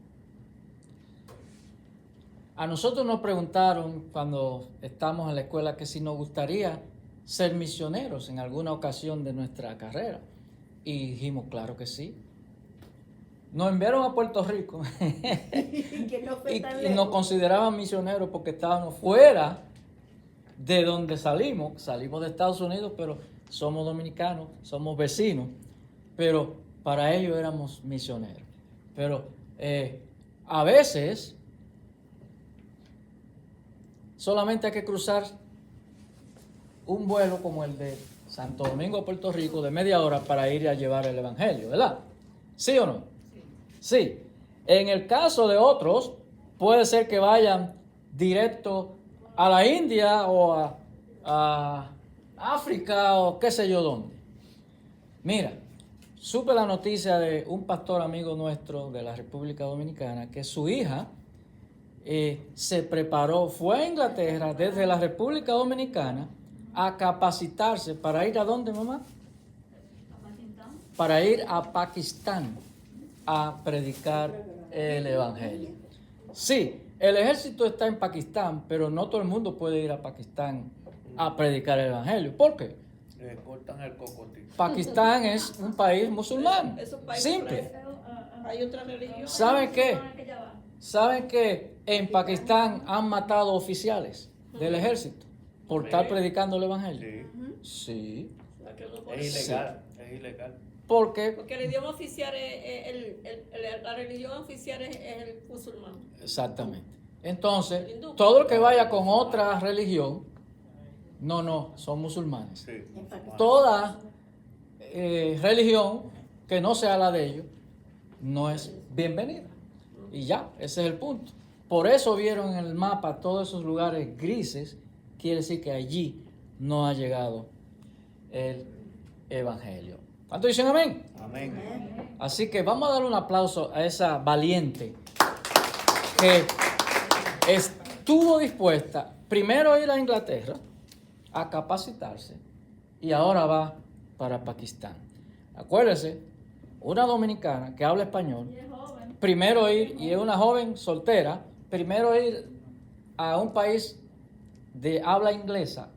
A nosotros nos preguntaron cuando estamos en la escuela que si nos gustaría ser misioneros en alguna ocasión de nuestra carrera. Y dijimos, claro que sí. Nos enviaron a Puerto Rico Que no fue tan y lejos. nos consideraban misioneros porque estábamos fuera de donde salimos. Salimos de Estados Unidos, pero somos dominicanos, somos vecinos. Pero para ellos éramos misioneros. Pero a veces solamente hay que cruzar un vuelo como el de Santo Domingo a Puerto Rico de media hora para ir a llevar el Evangelio, ¿verdad? ¿Sí o no? Sí. En el caso de otros, puede ser que vayan directo a la India o a África o qué sé yo dónde. Mira, supe la noticia de un pastor amigo nuestro de la República Dominicana que su hija se preparó, fue a Inglaterra desde la República Dominicana a capacitarse para ir a dónde, mamá? Para ir a Pakistán a predicar el Evangelio. Sí, el ejército está en Pakistán, pero no todo el mundo puede ir a Pakistán a predicar el Evangelio. ¿Por qué? Le cortan el cocotito. Pakistán es un país musulmán. Es un país Simple. Hay otra religión. ¿Saben qué? ¿Saben que en Pakistán han matado oficiales del ejército por estar predicando el Evangelio? Sí. Sí. Es ilegal. Es ilegal. Porque, Porque el idioma oficial la religión oficial es el musulmán. exactamente. Entonces, todo el que vaya con otra religión, no, son musulmanes. Sí. Toda religión que no sea la de ellos no es bienvenida. Y ya, ese es el punto. Por eso vieron en el mapa todos esos lugares grises, quiere decir que allí no ha llegado el Evangelio. ¿Cuánto dicen amén? Amén. Así que vamos a dar un aplauso a esa valiente que estuvo dispuesta primero a ir a Inglaterra a capacitarse y ahora va para Pakistán. Acuérdese, una dominicana que habla español, primero ir, y es una joven soltera, primero ir a un país de habla inglesa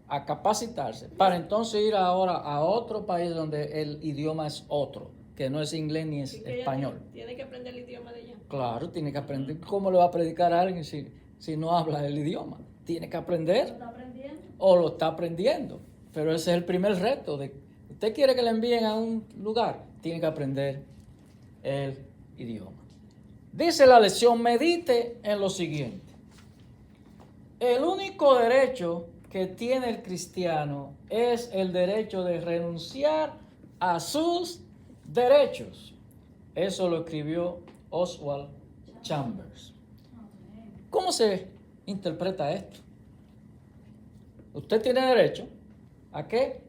a capacitarse, para entonces ir ahora a otro país donde el idioma es otro, que no es inglés ni es Así que ella español. Tiene que aprender el idioma de ella. Claro, tiene que aprender. ¿Cómo le va a predicar a alguien si no habla el idioma? Tiene que aprender ¿Está aprendiendo? o lo está aprendiendo. Pero ese es el primer reto. Usted quiere que le envíen a un lugar, tiene que aprender el idioma. Dice la lección, medite en lo siguiente. El único derecho que tiene el cristiano es el derecho de renunciar a sus derechos. Eso lo escribió Oswald Chambers. ¿Cómo se interpreta esto? Usted tiene derecho ¿a qué?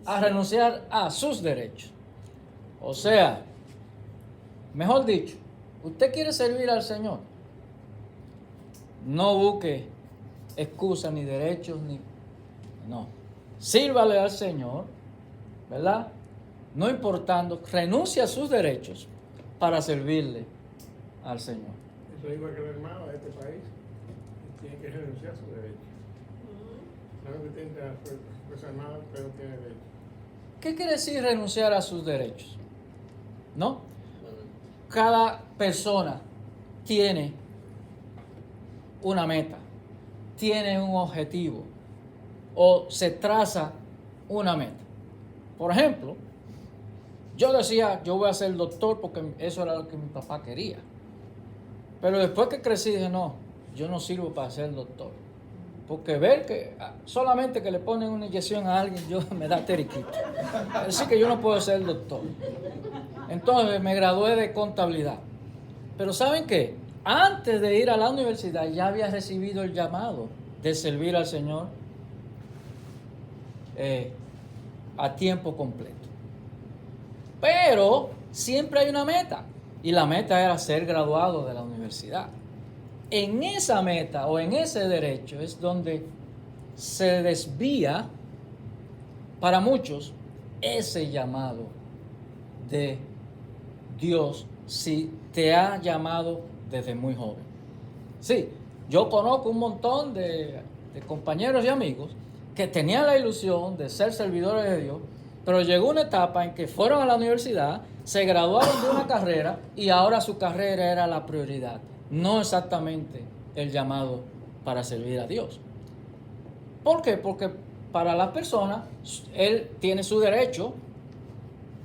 A renunciar a sus derechos. O sea, mejor dicho, usted quiere servir al Señor. No busque excusas ni derechos, no. Sírvale al Señor, ¿verdad? No importando, renuncie a sus derechos para servirle al Señor. Eso es igual que el hermano de este país. Tiene que renunciar a sus derechos. Claro que tiene fuerza armada, pero tiene derechos. ¿Qué quiere decir renunciar a sus derechos? ¿No? Cada persona tiene una meta, tiene un objetivo o se traza una meta. Por ejemplo, yo decía, yo voy a ser doctor porque eso era lo que mi papá quería. Pero después que crecí dije, no, yo no sirvo para ser doctor. Porque ver que solamente que le ponen una inyección a alguien, yo me da teriquito. Así que yo no puedo ser doctor. Entonces me gradué de contabilidad. Pero ¿saben qué? Antes de ir a la universidad ya había recibido el llamado de servir al Señor a tiempo completo. Pero siempre hay una meta. Y la meta era ser graduado de la universidad. En esa meta o en ese derecho es donde se desvía para muchos ese llamado de Dios si te ha llamado desde muy joven. Sí, yo conozco un montón de compañeros y amigos que tenían la ilusión de ser servidores de Dios, pero llegó una etapa en que fueron a la universidad, se graduaron de una carrera y ahora su carrera era la prioridad, no exactamente el llamado para servir a Dios. ¿Por qué? Porque para la persona, él tiene su derecho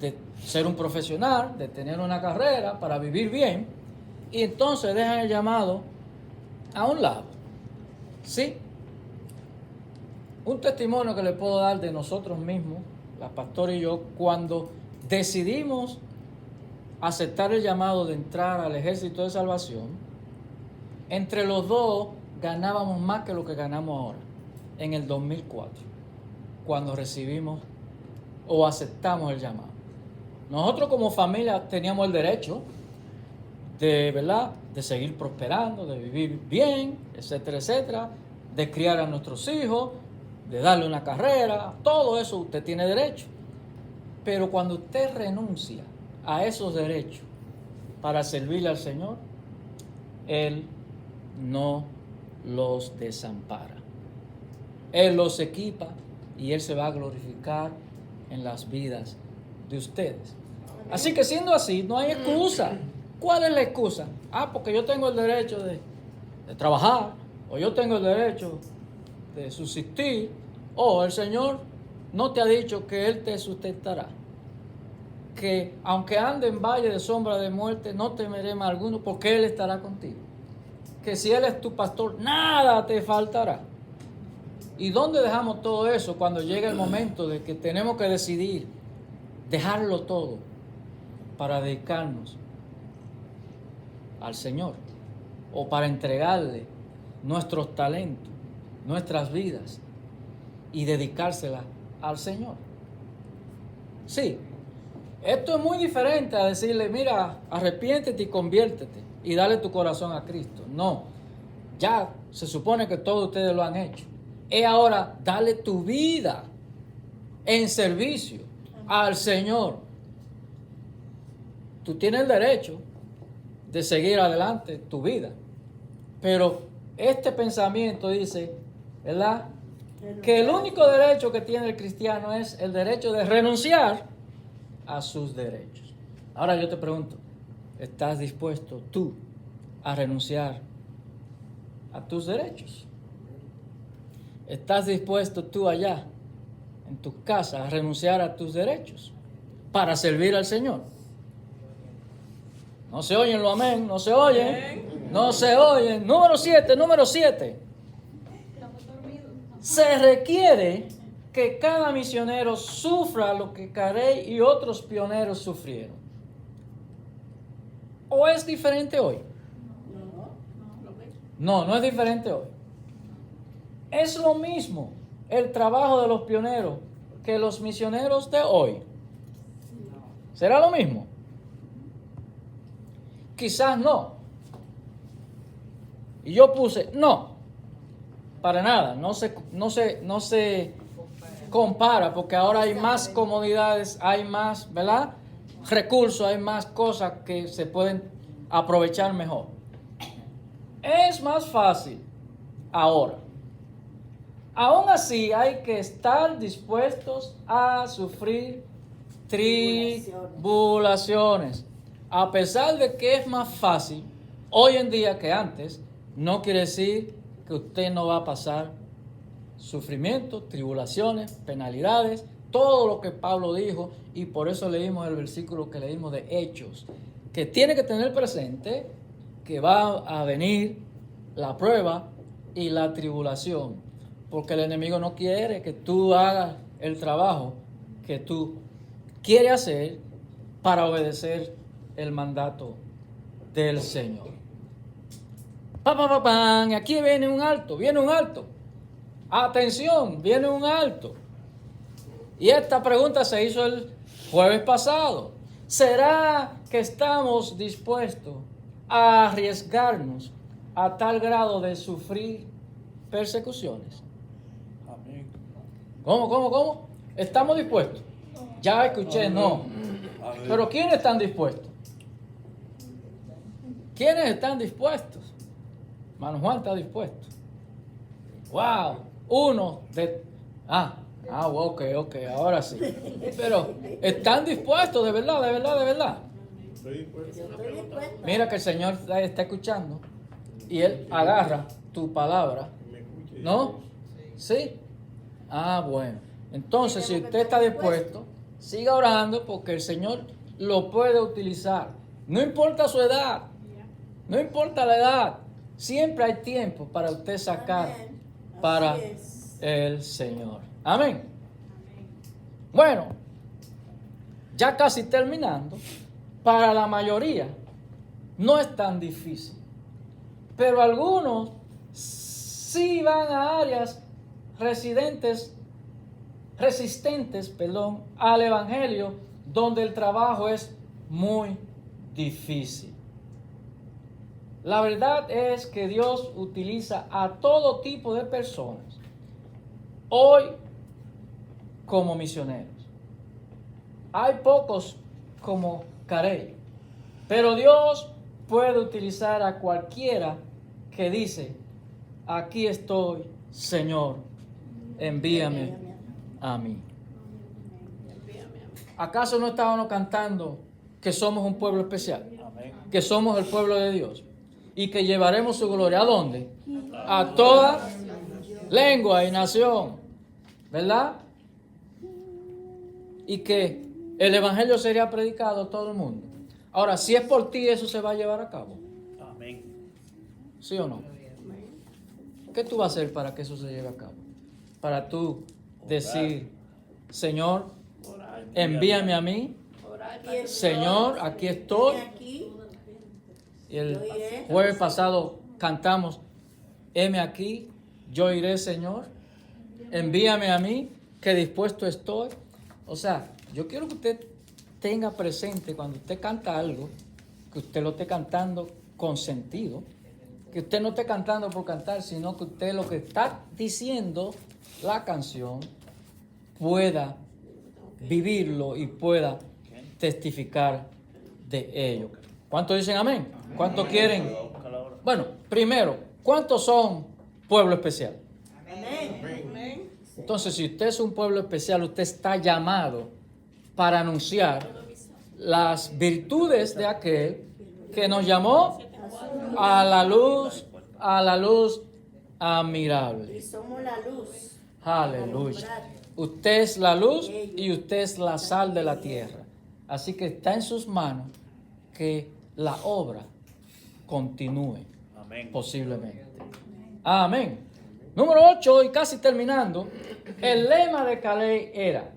de ser un profesional, de tener una carrera, para vivir bien, y entonces dejan el llamado a un lado. ¿Sí? Un testimonio que le puedo dar de nosotros mismos, la pastora y yo, cuando decidimos aceptar el llamado de entrar al ejército de salvación, entre los dos ganábamos más que lo que ganamos ahora, en el 2004, cuando recibimos o aceptamos el llamado. Nosotros como familia teníamos el derecho de, ¿verdad?, de seguir prosperando, de vivir bien, etcétera, etcétera, de criar a nuestros hijos, de darle una carrera, todo eso usted tiene derecho. Pero cuando usted renuncia a esos derechos para servirle al Señor, Él no los desampara. Él los equipa y Él se va a glorificar en las vidas de ustedes. Así que siendo así, no hay excusa. ¿Cuál es la excusa? Porque yo tengo el derecho de trabajar, o yo tengo el derecho de subsistir, o el Señor no te ha dicho que Él te sustentará. Que aunque ande en valle de sombra de muerte, no temeré mal alguno, porque Él estará contigo. Que si Él es tu pastor, nada te faltará. ¿Y dónde dejamos todo eso cuando llega el momento de que tenemos que decidir dejarlo todo para dedicarnos al Señor, o para entregarle nuestros talentos, nuestras vidas y dedicárselas al Señor? Sí, esto es muy diferente a decirle, mira, arrepiéntete y conviértete y dale tu corazón a Cristo. No, ya se supone que todos ustedes lo han hecho. Es ahora dale tu vida en servicio al Señor. Tú tienes el derecho de seguir adelante tu vida, pero este pensamiento dice, ¿verdad?, que el único derecho que tiene el cristiano es el derecho de renunciar a sus derechos. Ahora yo te pregunto, ¿estás dispuesto tú a renunciar a tus derechos? ¿Estás dispuesto tú allá en tu casa a renunciar a tus derechos para servir al Señor? No se oyen los amén, no se oyen, no se oyen. Número 7. Se requiere que cada misionero sufra lo que Carey y otros pioneros sufrieron. ¿O es diferente hoy? No es diferente hoy. Es lo mismo el trabajo de los pioneros que los misioneros de hoy. ¿Será lo mismo? Quizás no. Y yo puse no. Para nada. No se compara, porque ahora hay más comodidades, hay más, ¿verdad?, recursos, hay más cosas que se pueden aprovechar mejor. Es más fácil ahora. Aún así hay que estar dispuestos a sufrir tribulaciones. A pesar de que es más fácil hoy en día que antes, no quiere decir que usted no va a pasar sufrimiento, tribulaciones, penalidades, todo lo que Pablo dijo, y por eso leímos el versículo que leímos de Hechos, que tiene que tener presente que va a venir la prueba y la tribulación, porque el enemigo no quiere que tú hagas el trabajo que tú quieres hacer para obedecer el mandato del Señor. Aquí viene un alto. Atención, viene un alto. Y esta pregunta se hizo el jueves pasado. ¿Será que estamos dispuestos a arriesgarnos a tal grado de sufrir persecuciones? Amén. ¿Cómo? ¿Estamos dispuestos? Ya escuché, no. Amén. Pero ¿quiénes están dispuestos? ¿Quiénes están dispuestos? Hermano Juan está dispuesto. Wow. Ok, ahora sí. Pero ¿están dispuestos de verdad? Estoy dispuesto. Yo estoy dispuesta. Mira que el Señor está escuchando y Él agarra tu palabra, Me escuche. ¿no? ¿Sí? Bueno. Entonces, si usted está dispuesto, siga orando porque el Señor lo puede utilizar. No importa su edad, no importa la edad, siempre hay tiempo para usted sacar Amén. para Así es. el Señor. Amén. Bueno, ya casi terminando, para la mayoría no es tan difícil, pero algunos sí van a áreas resistentes, al Evangelio, donde el trabajo es muy difícil. La verdad es que Dios utiliza a todo tipo de personas hoy como misioneros. Hay pocos como Carey, pero Dios puede utilizar a cualquiera que dice: aquí estoy, Señor, envíame a mí. ¿Acaso no estábamos cantando que somos un pueblo especial? Amén. Que somos el pueblo de Dios y que llevaremos su gloria ¿a dónde? A toda lengua y nación, ¿verdad? Y que el evangelio sería predicado a todo el mundo. Ahora, si es por ti, eso se va a llevar a cabo, Amén. ¿sí o no? ¿Qué tú vas a hacer para que eso se lleve a cabo? Para tú decir: Señor, envíame a mí, Señor, aquí estoy. Aquí, Y el jueves pasado cantamos: heme aquí, yo iré, Señor, envíame a mí, que dispuesto estoy. O sea, yo quiero que usted tenga presente cuando usted canta algo, que usted lo esté cantando con sentido, que usted no esté cantando por cantar, sino que usted lo que está diciendo la canción pueda vivirlo y pueda testificar de ello. ¿Cuántos dicen amén? ¿Cuántos quieren? Bueno, primero, ¿cuántos son pueblo especial? amén. Entonces, si usted es un pueblo especial, usted está llamado para anunciar las virtudes de aquel que nos llamó a la luz admirable. Y somos la luz. Aleluya. Usted es la luz y usted es la sal de la tierra. Así que está en sus manos que la obra continúe Amén. posiblemente. Amén. Número 8, y casi terminando, el lema de Caleb era: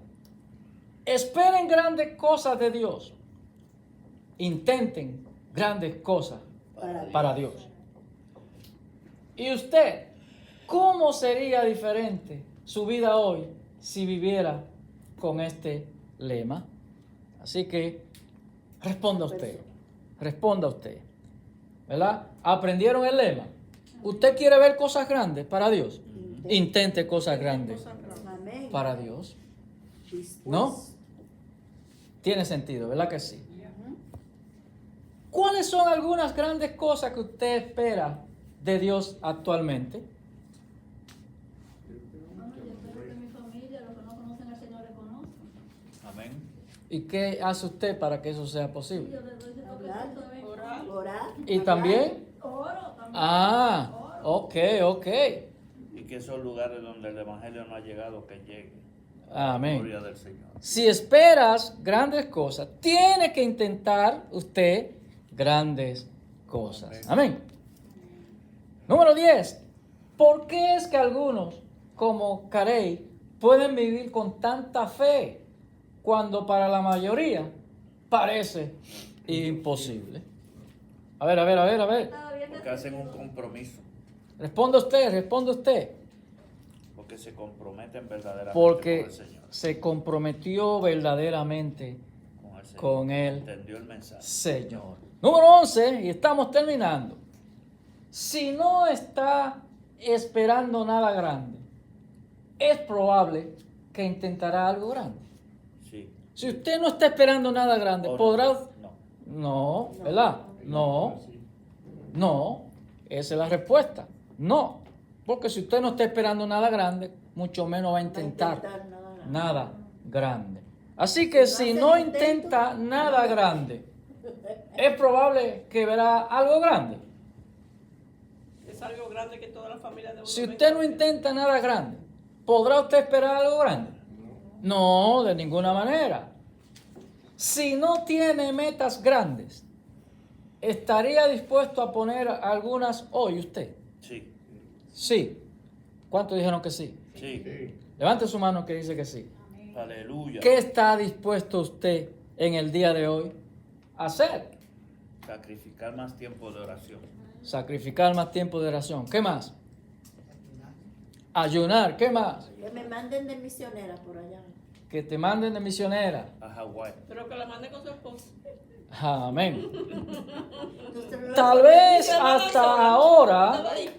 esperen grandes cosas de Dios, intenten grandes cosas para Dios. ¿Y usted cómo sería diferente su vida hoy si viviera con este lema? Así que responda usted, ¿verdad? ¿Aprendieron el lema? ¿Usted quiere ver cosas grandes para Dios? Intente cosas grandes Amén. para Dios. Dispuesto. ¿No? Tiene sentido, ¿verdad que sí? ¿Cuáles son algunas grandes cosas que usted espera de Dios actualmente? Bueno, yo espero que mi familia, los que no conocen al Señor, le conozcan. Amén. ¿Y qué hace usted para que eso sea Y posible? yo les doy ese Hablar, toquecito de orar. ¿Y también? oro también. Ah, ok. Y que esos lugares donde el evangelio no ha llegado, que llegue. Amén. Gloria del Señor. Si esperas grandes cosas, tiene que intentar usted grandes cosas. Amén. Número 10. ¿Por qué es que algunos, como Carey, pueden vivir con tanta fe cuando para la mayoría parece imposible? A ver. Porque hacen un compromiso. Responda usted. Porque se comprometen verdaderamente Porque con el Señor. se comprometió verdaderamente Con el con el Entendió el mensaje. Señor. Número 11, y estamos terminando. Si no está esperando nada grande, es probable que intentará algo grande. Sí. Si usted no está esperando nada grande, ¿O podrá... No. No, ¿verdad? No, no, esa es la respuesta. No, porque si usted no está esperando nada grande, mucho menos va a intentar nada grande. Así que si no intenta nada grande, es probable que verá algo grande. Es algo grande que toda la familia de uno Si venga usted a no hacer. intenta nada grande, ¿podrá usted esperar algo grande? No, de ninguna manera. Si no tiene metas grandes, ¿estaría dispuesto a poner algunas hoy usted? Sí. Sí. ¿Cuántos dijeron que sí? Sí. Levante su mano que dice que sí. Aleluya. ¿Qué está dispuesto usted en el día de hoy a hacer? Sacrificar más tiempo de oración. Sacrificar más tiempo de oración. ¿Qué más? Ayunar. ¿Qué más? Que me manden de misionera por allá. Que te manden de misionera. A Hawái. Pero que la mande con su esposo. Amén. Entonces, no Tal lo- vez Mi hermana hasta sola. ahora, Estaba ahí.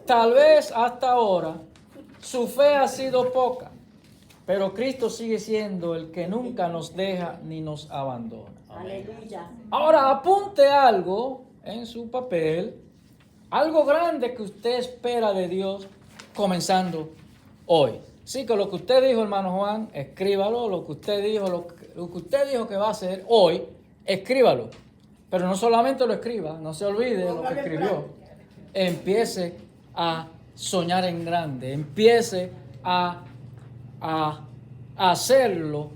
tal vez hasta ahora, su fe ha sido poca. Pero Cristo sigue siendo el que nunca nos deja ni nos abandona. Aleluya. Ahora apunte algo en su papel, algo grande que usted espera de Dios comenzando hoy. Sí, que lo que usted dijo, hermano Juan, escríbalo, lo que usted dijo, lo que usted dijo que va a hacer hoy, escríbalo. Pero no solamente lo escriba, no se olvide de lo que escribió. Empiece a soñar en grande, empiece a hacerlo,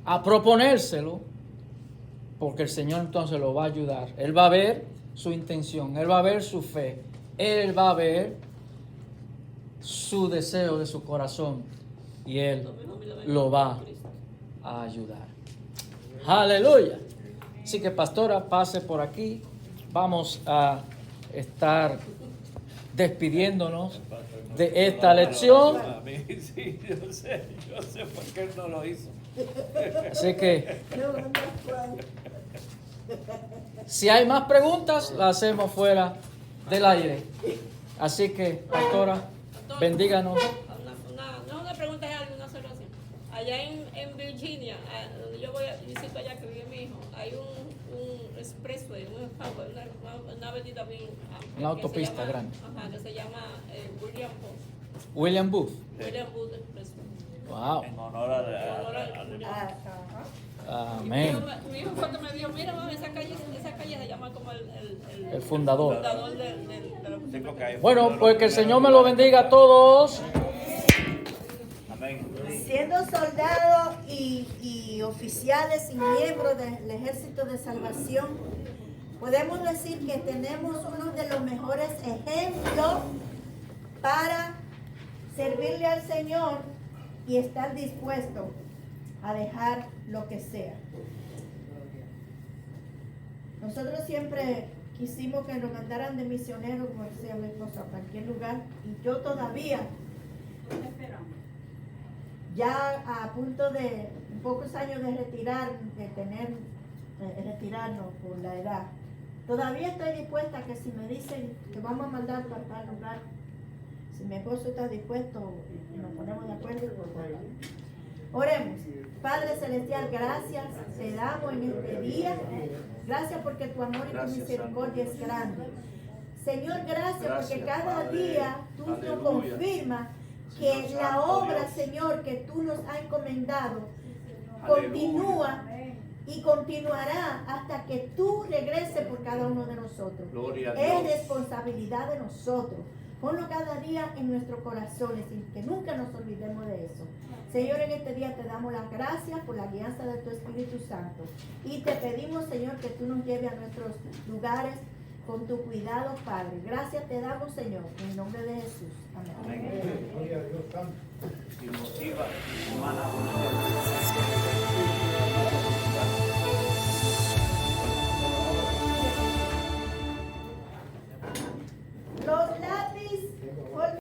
a proponérselo, porque el Señor entonces lo va a ayudar. Él va a ver su intención, Él va a ver su fe, Él va a ver su deseo de su corazón y Él lo va a ayudar. Aleluya. Así que pastora, pase por aquí. Vamos a estar despidiéndonos de esta lección. A mí sí, yo sé por qué él no lo hizo. Así que No, no puedo. si hay más preguntas, las hacemos fuera del aire. Así que, pastora, bendíganos. No es una pregunta, es algo, una observación. Allá en Virginia, donde yo voy a visito allá que vive mi hijo, hay un expressway, una avenida bien amplia, Una autopista que se llama, grande. Ajá, que se llama William Booth. William Booth Expressway. Wow. En honor a Amén. Mi hijo cuando me vio, mira mami, esa calle se llama como El fundador. fundador de la Sí, porque hay Bueno, fundadores pues que el de Señor me lo bendiga a todos. Amén. Siendo soldados y oficiales y miembros del Ejército de Salvación, podemos decir que tenemos uno de los mejores ejemplos para servirle al Señor y estar dispuesto a dejar lo que sea. Nosotros siempre quisimos que nos mandaran de misioneros, como decía mi esposo, a cualquier lugar, y yo todavía, ya a punto de pocos años de retirarnos por la edad, todavía estoy dispuesta a que si me dicen que vamos a mandar para tal lugar, si mi esposo está dispuesto y nos ponemos de acuerdo, pues, oremos. Padre Celestial, gracias te damos en este día. Gracias porque tu amor y tu misericordia es grande. Señor, gracias porque cada día tú nos confirmas que la obra, Señor, que tú nos has encomendado continúa y continuará hasta que tú regreses por cada uno de nosotros. Gloria a Es Dios. responsabilidad de nosotros. Ponlo cada día en nuestros corazones y que nunca nos olvidemos de eso. Señor, en este día te damos las gracias por la guianza de tu Espíritu Santo. Y te pedimos, Señor, que tú nos lleves a nuestros lugares con tu cuidado, Padre. Gracias te damos, Señor, en el nombre de Jesús. Amén. Amén. Y motiva, hermana.